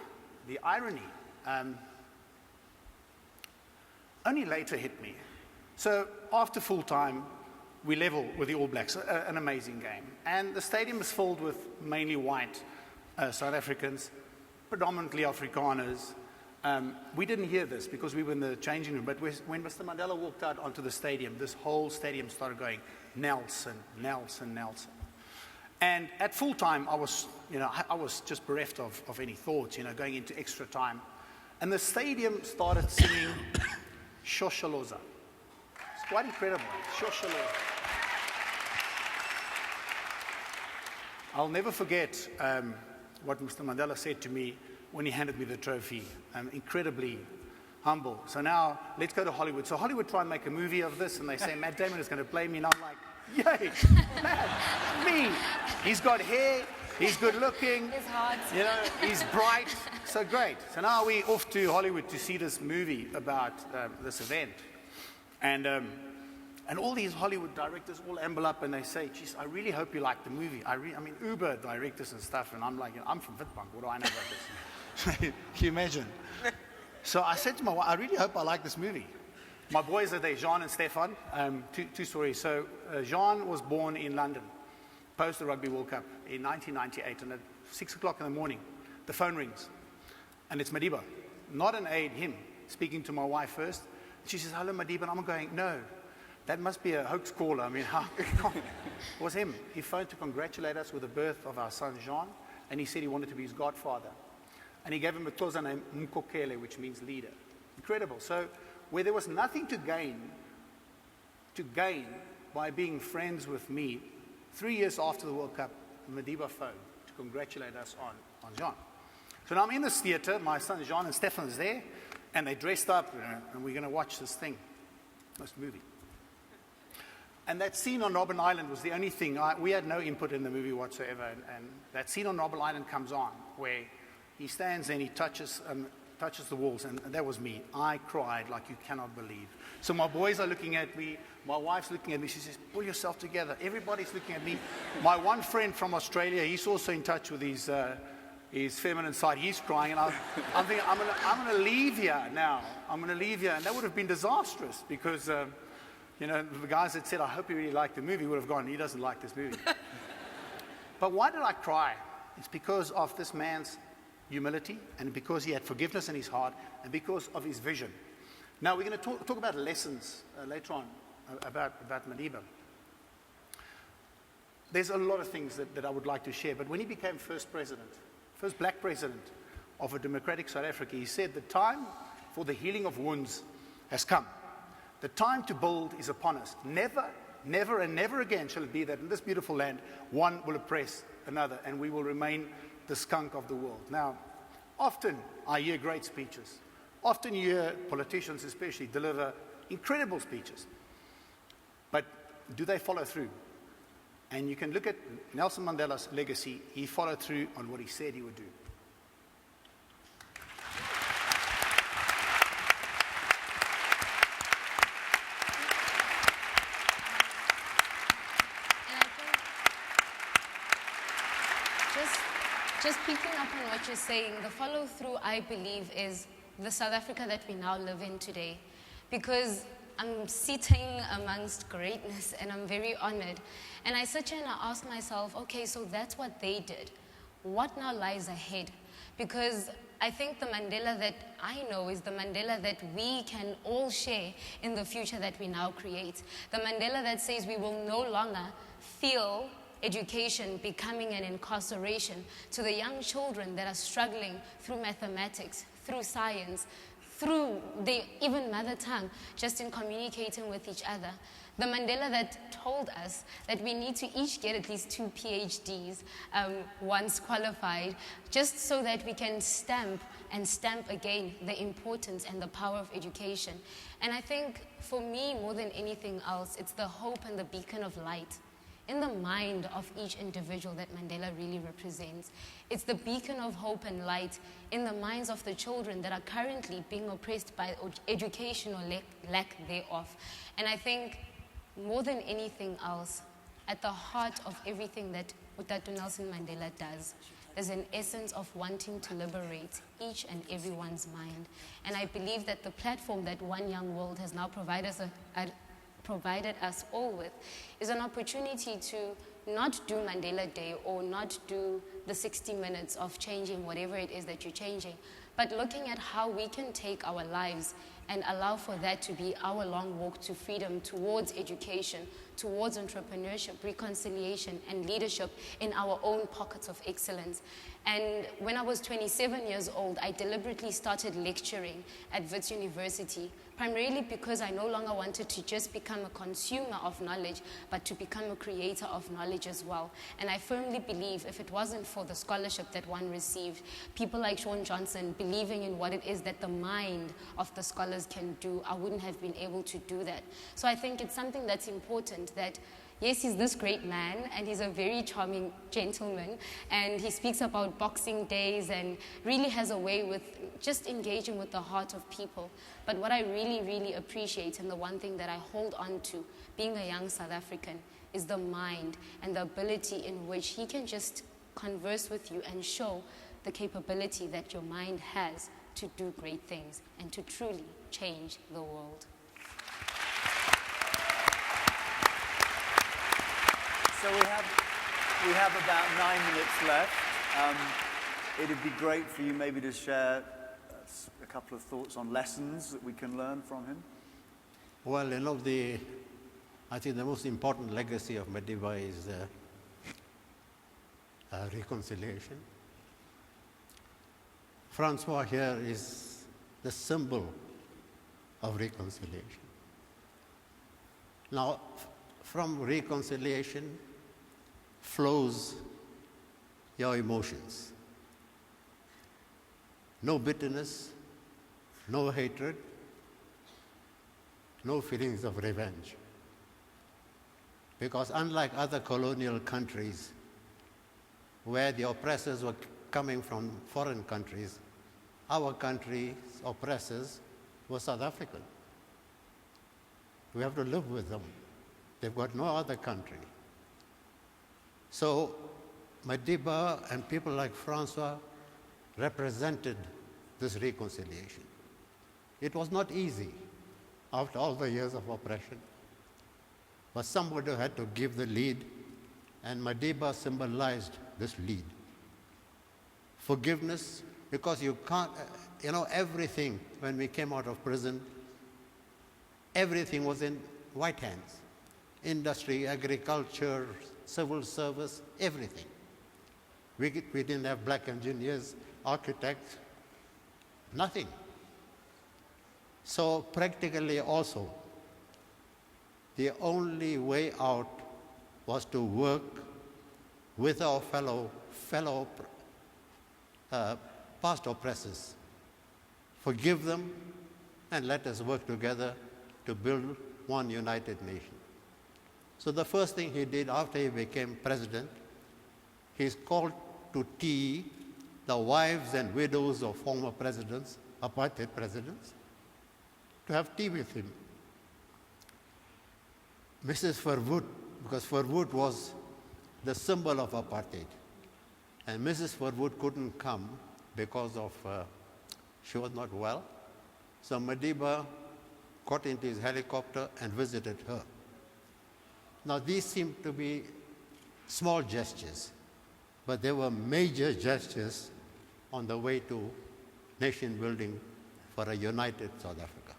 only later hit me. So after full time, we level with the All Blacks, an amazing game. And the stadium is filled with mainly white South Africans, predominantly Afrikaners. We didn't hear this because we were in the changing room, but when Mr. Mandela walked out onto the stadium, this whole stadium started going, Nelson, Nelson, Nelson. And at full time, I was just bereft of any thoughts, going into extra time. And the stadium started singing Shosholoza. It's quite incredible. Shosholoza. I'll never forget what Mr. Mandela said to me when he handed me the trophy. I'm incredibly humble. So now, let's go to Hollywood. So Hollywood try and make a movie of this, and they say, Matt Damon is going to play me, and I'm like, yay, me. He's got hair, he's good looking, His heart. He's bright, so great. So now we're off to Hollywood to see this movie about this event. And all these Hollywood directors all amble up and they say, geez, I really hope you like the movie. I mean, Uber directors and stuff, and I'm like, I'm from Witbank, what do I know about this? Can you imagine? So I said to my wife, I really hope I like this movie. My boys are there, Jean and Stefan. Two stories. So Jean was born in London, post the Rugby World Cup in 1998, and at 6 o'clock in the morning, the phone rings, and it's Madiba, not an aide, him, speaking to my wife first. She says, hello, Madiba, and I'm going, no, that must be a hoax caller. I mean, how? It was him. He phoned to congratulate us with the birth of our son, Jean, and he said he wanted to be his godfather. And he gave him a Xhosa name, Mkokele, which means leader. Incredible. So where there was nothing to gain by being friends with me, 3 years after the World Cup, Madiba phoned to congratulate us on Jean. So now I'm in this theater, my son Jean and Stefan is there, and they dressed up, and we're going to watch this thing, this movie. And that scene on Robben Island was the only thing, we had no input in the movie whatsoever, and that scene on Robben Island comes on, where he stands and he touches the walls, and that was me. I cried like you cannot believe. So my boys are looking at me, my wife's looking at me, she says, pull yourself together. Everybody's looking at me. My one friend from Australia, he's also in touch with his feminine side, he's crying, and I'm thinking, I'm going to leave here now. I'm going to leave here, and that would have been disastrous, because the guys that said, I hope you really like the movie, would have gone, he doesn't like this movie. But why did I cry? It's because of this man's humility, and because he had forgiveness in his heart, and because of his vision. Now we're going to talk about lessons later on about Madiba. There's a lot of things that I would like to share, but when he became first black president of a democratic South Africa, he said, the time for the healing of wounds has come. The time to build is upon us. Never, never, and never again shall it be that in this beautiful land, one will oppress another, and we will remain the skunk of the world. Now, often I hear great speeches. Often you hear politicians especially deliver incredible speeches. But do they follow through? And you can look at Nelson Mandela's legacy. He followed through on what he said he would do. Just picking up on what you're saying, the follow-through, I believe, is the South Africa that we now live in today. Because I'm sitting amongst greatness, and I'm very honored. And I sit here and I ask myself, okay, so that's what they did. What now lies ahead? because I think the Mandela that I know is the Mandela that we can all share in the future that we now create. The Mandela that says we will no longer feel education becoming an incarceration to the young children that are struggling through mathematics, through science, through their even mother tongue, just in communicating with each other. The Mandela that told us that we need to each get at least 2 PhDs once qualified, just so that we can stamp again the importance and the power of education. And I think for me, more than anything else, it's the hope and the beacon of light in the mind of each individual that Mandela really represents. It's the beacon of hope and light in the minds of the children that are currently being oppressed by education or lack thereof. And I think more than anything else, at the heart of everything that Nelson Mandela does, there's an essence of wanting to liberate each and everyone's mind. And I believe that the platform that One Young World has now provided us all with is an opportunity to not do Mandela Day or not do the 60 minutes of changing whatever it is that you're changing, but looking at how we can take our lives and allow for that to be our long walk to freedom, towards education, towards entrepreneurship, reconciliation, and leadership in our own pockets of excellence. And when I was 27 years old, I deliberately started lecturing at Wits University, primarily because I no longer wanted to just become a consumer of knowledge, but to become a creator of knowledge as well. And I firmly believe if it wasn't for the scholarship that one received, people like Sean Johnson believing in what it is that the mind of the scholars can do, I wouldn't have been able to do that. So I think it's something that's important that yes, he's this great man, and he's a very charming gentleman, and he speaks about boxing days and really has a way with just engaging with the heart of people. But what I really, really appreciate, and the one thing that I hold on to, being a young South African, is the mind and the ability in which he can just converse with you and show the capability that your mind has to do great things and to truly change the world. So we have about 9 minutes left. It'd be great for you maybe to share a couple of thoughts on lessons that we can learn from him. Well, I think the most important legacy of Madiba is reconciliation. Francois here is the symbol of reconciliation. Now, from reconciliation flows your emotions. No bitterness, no hatred, no feelings of revenge. Because unlike other colonial countries where the oppressors were coming from foreign countries, our country's oppressors were South African. We have to live with them. They've got no other country. So Madiba and people like Francois represented this reconciliation. It was not easy after all the years of oppression, but somebody had to give the lead, and Madiba symbolized this lead. Forgiveness, because you can't, everything, when we came out of prison, everything was in white hands. Industry, agriculture, civil service, everything. We didn't have black engineers, architects, nothing. So practically also, the only way out was to work with our fellow past oppressors. Forgive them and let us work together to build one united nation. So the first thing he did after he became president, he's called to tea the wives and widows of former presidents, apartheid presidents, to have tea with him. Mrs. Verwoerd, because Verwoerd was the symbol of apartheid, and Mrs. Verwoerd couldn't come because of she was not well. So Madiba got into his helicopter and visited her. Now these seem to be small gestures, but they were major gestures on the way to nation building for a united South Africa.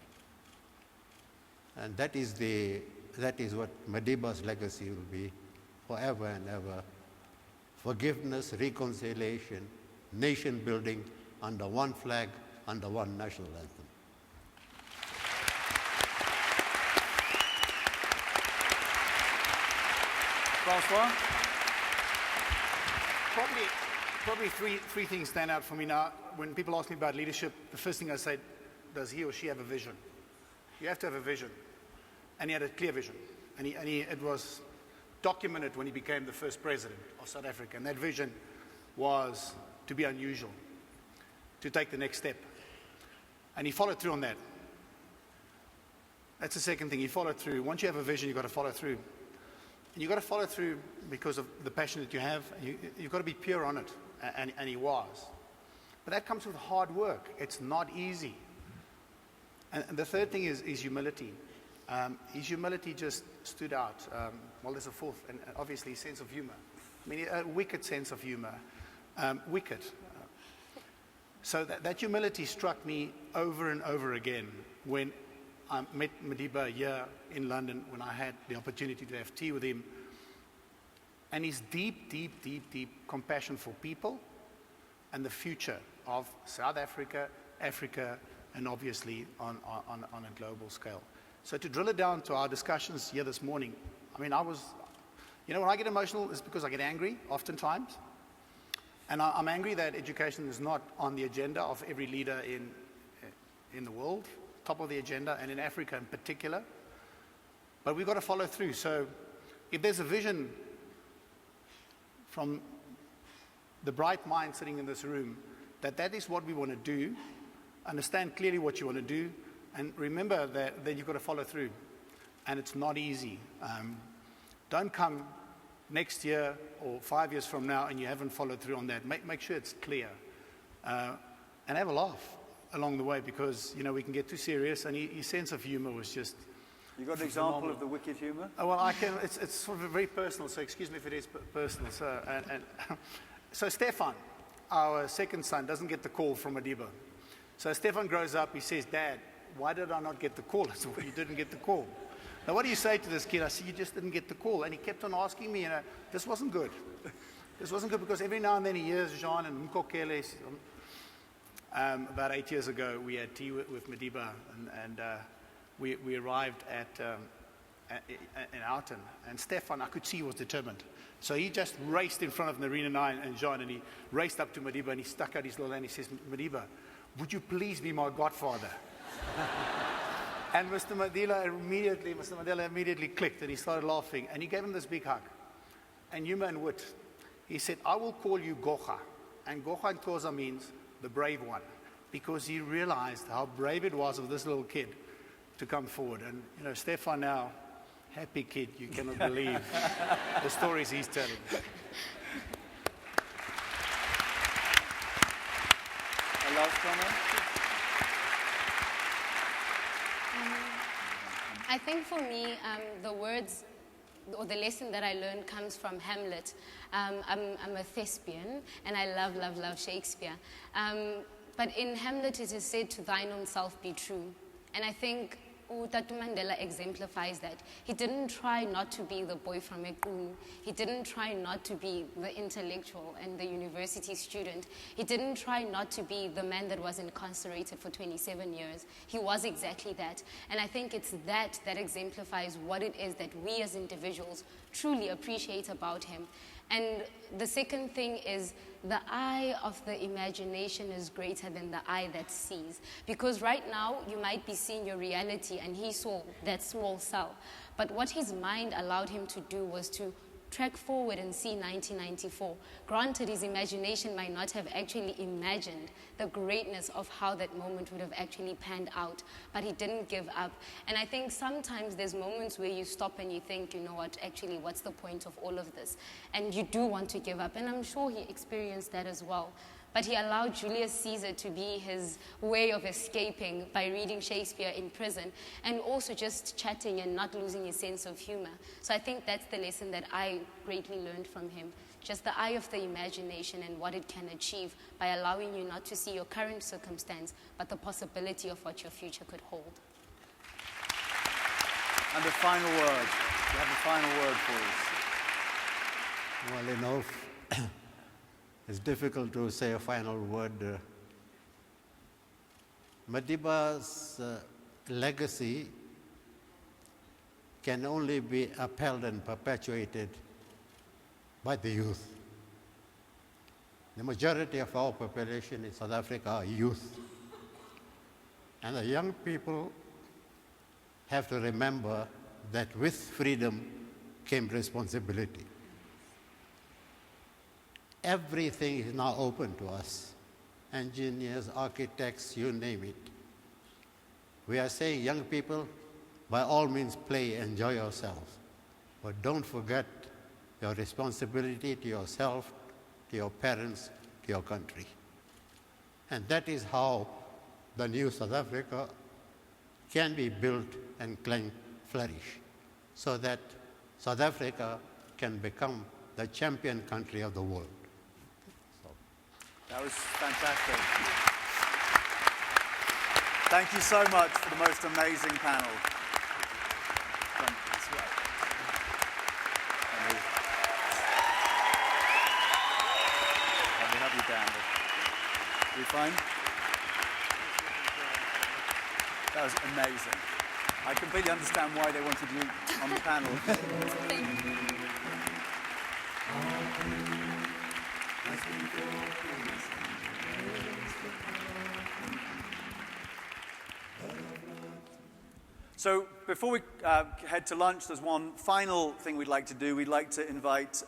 And that is what Madiba's legacy will be forever and ever. Forgiveness, reconciliation, nation building under one flag, under one national anthem. Francois? Probably three things stand out for me now. When people ask me about leadership, the first thing I say, does he or she have a vision? You have to have a vision. And he had a clear vision. And it was documented when he became the first president of South Africa. And that vision was to be unusual, to take the next step. And he followed through on that. That's the second thing. He followed through. Once you have a vision, you've got to follow through. And you've got to follow through because of the passion that you have. You've got to be pure on it. And he was. But that comes with hard work. It's not easy. And the third thing is humility. His humility just stood out. Well, there's a fourth, and obviously sense of humor. I mean, a wicked sense of humor. Wicked. So that humility struck me over and over again when I met Madiba here in London, when I had the opportunity to have tea with him. And his deep, deep, deep, deep compassion for people and the future of South Africa, Africa, and obviously on a global scale. So to drill it down to our discussions here this morning, I mean, when I get emotional, it's because I get angry, oftentimes. And I'm angry that education is not on the agenda of every leader in the world, top of the agenda, and in Africa in particular. But we've got to follow through. So if there's a vision from the bright mind sitting in this room, that is what we want to do, understand clearly what you want to do, and remember that you've got to follow through. And it's not easy. Don't come next year or 5 years from now and you haven't followed through on that. Make sure it's clear. And have a laugh along the way, because, we can get too serious, and his sense of humor was just... You got an example of the wicked humor? Oh, well, it's sort of very personal, so excuse me if it is personal. So Stefan, our second son, doesn't get the call from Madiba. So Stefan grows up, he says, "Dad, why did I not get the call?" I said, "Well, you didn't get the call." Now, what do you say to this kid? I said, "You just didn't get the call." And he kept on asking me, this wasn't good. This wasn't good, because every now and then he hears Jean and Mkokele. About 8 years ago, we had tea with Madiba, and we arrived in Outen. And Stefan, I could see, was determined. So he just raced in front of Narina 9 and Jean, and he raced up to Madiba, and he stuck out his little hand. He says, "Madiba, would you please be my godfather?" And Mr. Mandela immediately clicked, and he started laughing, and he gave him this big hug. And humor and wit. He said, "I will call you Gocha." And Gocha in Xhosa means the brave one, because he realized how brave it was of this little kid to come forward. And, Stefan now, happy kid, you cannot believe the stories he's telling. A last comment? I think for me, the words or the lesson that I learned comes from Hamlet. I'm a thespian, and I love Shakespeare. But in Hamlet, it is said, "To thine own self be true." And I think Tatu Mandela exemplifies that. He didn't try not to be the boy from Ekun. He didn't try not to be the intellectual and the university student. He didn't try not to be the man that was incarcerated for 27 years. He was exactly that. And I think it's that exemplifies what it is that we as individuals truly appreciate about him. And the second thing is, the eye of the imagination is greater than the eye that sees. Because right now, you might be seeing your reality, and he saw that small cell. But what his mind allowed him to do was to track forward and see 1994. Granted, his imagination might not have actually imagined the greatness of how that moment would have actually panned out, but he didn't give up. And I think sometimes there's moments where you stop and you think, you know what, actually, what's the point of all of this? And you do want to give up, and I'm sure he experienced that as well. But he allowed Julius Caesar to be his way of escaping by reading Shakespeare in prison, and also just chatting and not losing his sense of humor. So I think that's the lesson that I greatly learned from him. just the eye of the imagination and what it can achieve by allowing you not to see your current circumstance, but the possibility of what your future could hold. And the final word. You have the final word, please. Well, you know, it's difficult to say a final word. Madiba's legacy can only be upheld and perpetuated by the youth. The majority of our population in South Africa are youth. And the young people have to remember that with freedom came responsibility. Everything is now open to us. Engineers, architects, you name it. We are saying, young people, by all means play, enjoy yourselves. But don't forget your responsibility to yourself, to your parents, to your country. And that is how the new South Africa can be built and can flourish, so that South Africa can become the champion country of the world. That was fantastic. Thank you so much for the most amazing panel. Let me have you down. Are you fine? That was amazing. I completely understand why they wanted you on the panel. So before we head to lunch, there's one final thing we'd like to do. We'd like to invite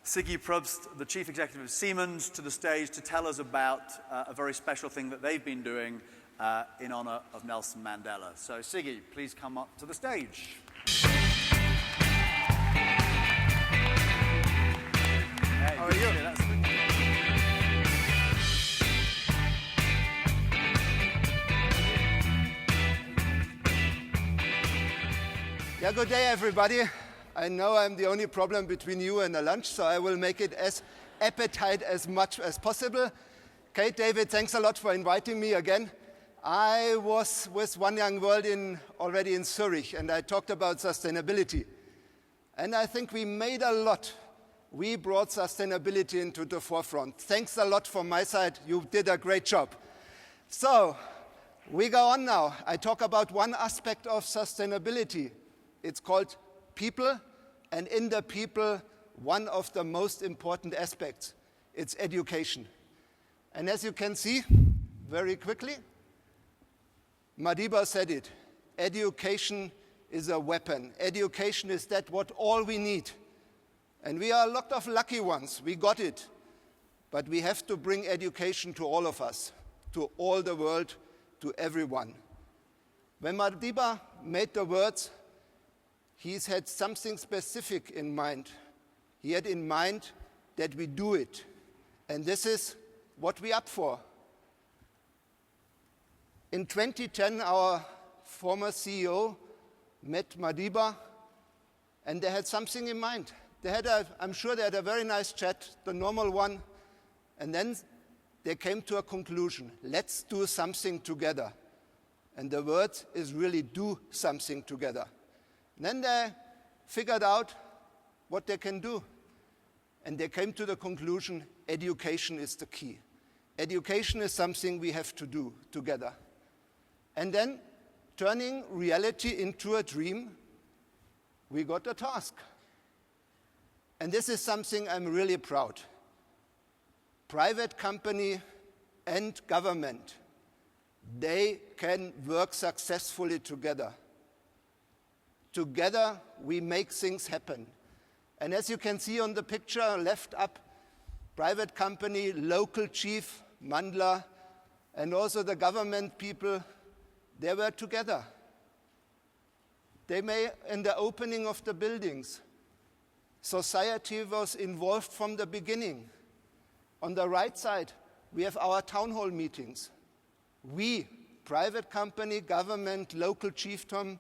Siggy Probst, the Chief Executive of Siemens, to the stage to tell us about a very special thing that they've been doing in honor of Nelson Mandela. So Siggy, please come up to the stage. Hey, how are you? Yeah, good day, everybody. I know I'm the only problem between you and a lunch, so I will make it as appetite as much as possible. Kate, David, thanks a lot for inviting me again. I was with One Young World already in Zurich, and I talked about sustainability. And I think we made a lot. We brought sustainability into the forefront. Thanks a lot from my side. You did a great job. So we go on now. I talk about one aspect of sustainability. It's called people, and in the people, one of the most important aspects, it's education. And as you can see, very quickly, Madiba said it, education is a weapon. Education is what all we need. And we are a lot of lucky ones, we got it. But we have to bring education to all of us, to all the world, to everyone. When Madiba made the words, he's had something specific in mind. He had in mind that we do it. And this is what we're up for. In 2010, our former CEO met Madiba, and they had something in mind. I'm sure they had a very nice chat, the normal one, and then they came to a conclusion. Let's do something together. And the word is really do something together. Then they figured out what they can do. And they came to the conclusion, education is the key. Education is something we have to do together. And then, turning reality into a dream, we got a task. And this is something I'm really proud. Private company and government, they can work successfully together. Together, we make things happen. And as you can see on the picture, left up, private company, local chief, Mandela, and also the government people, they were together. They made in the opening of the buildings. Society was involved from the beginning. On the right side, we have our town hall meetings. We, private company, government, local chiefdom,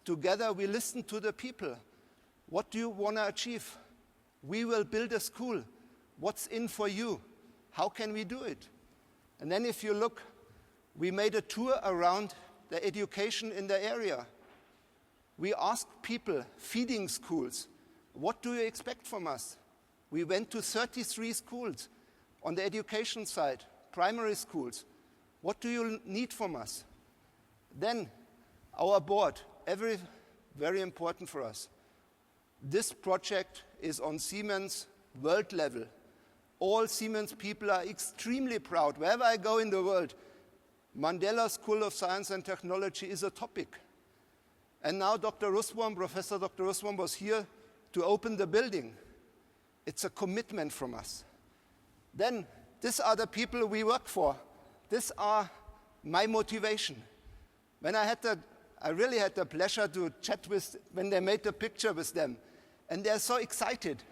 together we listen to the people. What do you want to achieve? We will build a school. What's in for you? How can we do it? And then if you look, we made a tour around the education in the area. We asked people, feeding schools, what do you expect from us? We went to 33 schools on the education side, primary schools. What do you need from us? Then our board, very important for us. This project is on Siemens world level. All Siemens people are extremely proud. Wherever I go in the world, Mandela School of Science and Technology is a topic. And now Professor Dr. Ruswam was here to open the building. It's a commitment from us. Then, these are the people we work for. These are my motivation. When I really had the pleasure to chat with, when they made the picture with them, and they're so excited.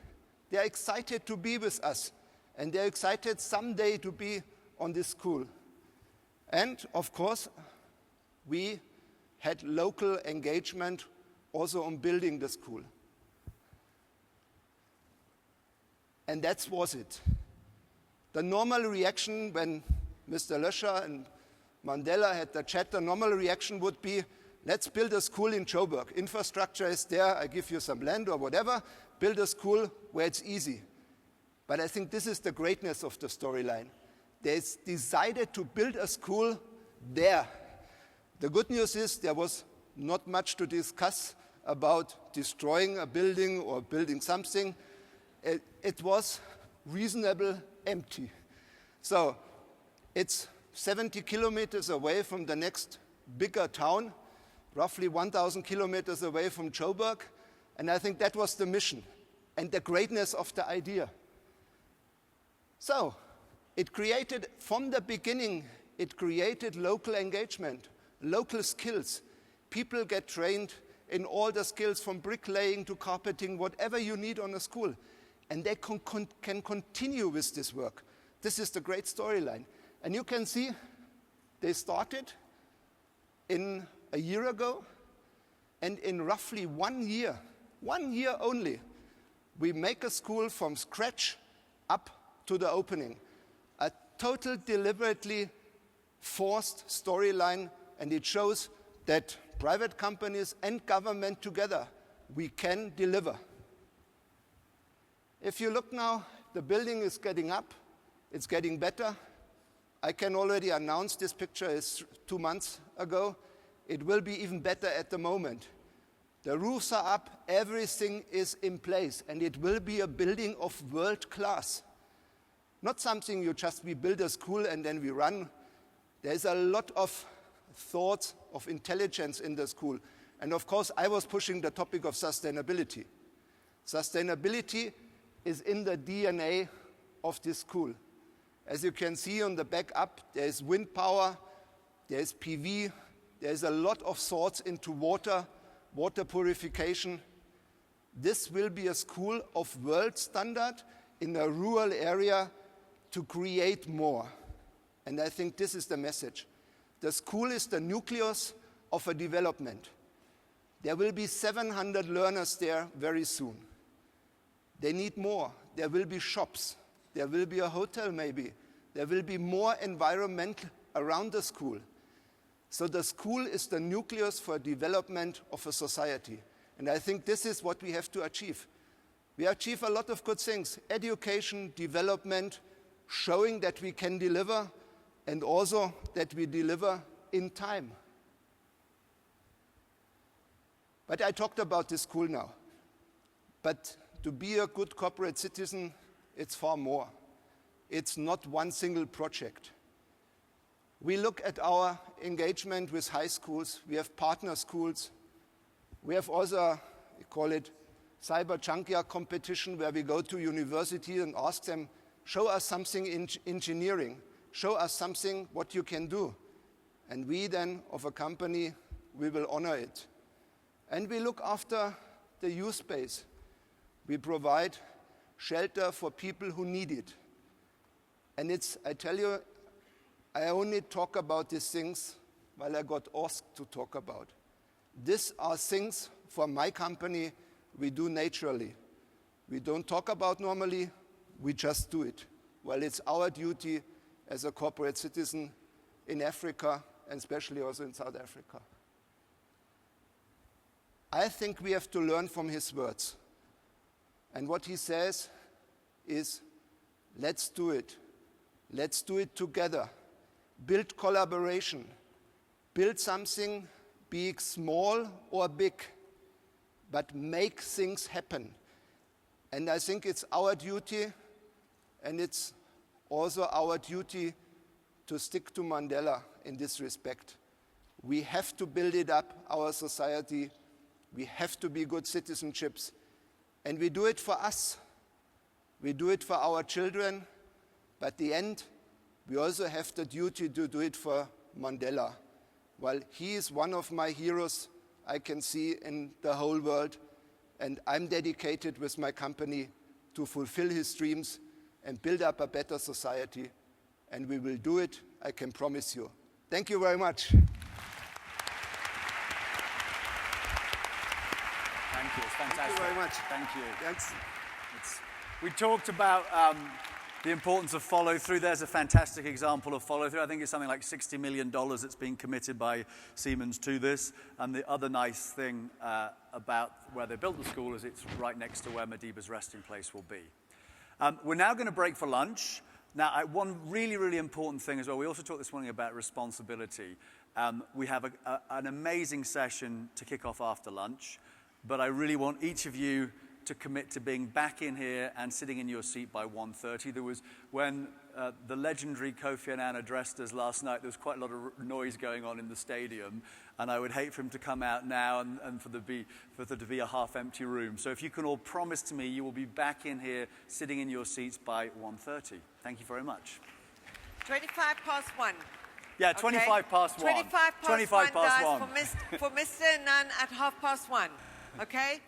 They're excited to be with us, and they're excited someday to be on this school. And, of course, we had local engagement also on building the school. And that was it. The normal reaction when Mr. Löscher and Mandela had the chat, the normal reaction would be, let's build a school in Joburg. Infrastructure is there, I give you some land or whatever, build a school where it's easy. But I think this is the greatness of the storyline. They decided to build a school there. The good news is there was not much to discuss about destroying a building or building something. It was reasonably empty. So it's 70 kilometers away from the next bigger town, roughly 1,000 kilometers away from Joburg, and I think that was the mission and the greatness of the idea. So it created, from the beginning, it created local engagement, local skills. People get trained in all the skills from bricklaying to carpeting, whatever you need on a school. And they can continue with this work. This is the great storyline. And you can see they started in a year ago, and in roughly 1 year only, we make a school from scratch up to the opening. A total deliberately forced storyline, and it shows that private companies and government together, we can deliver. If you look now, the building is getting up, it's getting better. I can already announce this picture is 2 months ago. It will be even better at the moment. The roofs are up, everything is in place, and it will be a building of world class. Not something we build a school and then we run. There's a lot of thought, of intelligence in the school. And of course, I was pushing the topic of sustainability. Sustainability is in the DNA of this school. As you can see on the back up, there is wind power, there is PV, there is a lot of thoughts into water purification. This will be a school of world standard in a rural area to create more. And I think this is the message. The school is the nucleus of a development. There will be 700 learners there very soon. They need more. There will be shops. There will be a hotel maybe. There will be more environment around the school. So the school is the nucleus for development of a society. And I think this is what we have to achieve. We achieve a lot of good things. Education, development, showing that we can deliver, and also that we deliver in time. But I talked about this school now. But to be a good corporate citizen, it's far more. It's not one single project. We look at our engagement with high schools. We have partner schools. We have also, we call it cyber junkyard competition, where we go to university and ask them, show us something in engineering. Show us something what you can do. And we then, of a company, we will honor it. And we look after the youth space. We provide shelter for people who need it. And I tell you, I only talk about these things while I got asked to talk about. These are things for my company we do naturally. We don't talk about normally, we just do it. Well, it's our duty as a corporate citizen in Africa, and especially also in South Africa. I think we have to learn from his words. And what he says is, let's do it. Let's do it together. Build collaboration. Build something, be it small or big, but make things happen. And I think it's our duty, and it's also our duty to stick to Mandela in this respect. We have to build it up, our society. We have to be good citizenships. And we do it for us. We do it for our children. But at the end, we also have the duty to do it for Mandela. Well, he is one of my heroes I can see in the whole world. And I'm dedicated with my company to fulfill his dreams and build up a better society. And we will do it, I can promise you. Thank you very much. Thank you. It's fantastic. Thank you very much. Thank you. Thanks. We talked about the importance of follow-through. There's a fantastic example of follow-through. I think it's something like $60 million that's being committed by Siemens to this. And the other nice thing about where they built the school is it's right next to where Madiba's resting place will be. We're now going to break for lunch. Now, one really, really important thing as well, we also talked this morning about responsibility. We have an amazing session to kick off after lunch, but I really want each of you to commit to being back in here and sitting in your seat by 1:30. There was, when the legendary Kofi Annan addressed us last night, there was quite a lot of noise going on in the stadium, and I would hate for him to come out now and for there to be a half-empty room. So if you can all promise to me you will be back in here sitting in your seats by 1:30. Thank you very much. 25 past 1. Yeah, 25 past 1. 25 past 1, guys, for Mr. Annan at 1:30. Okay?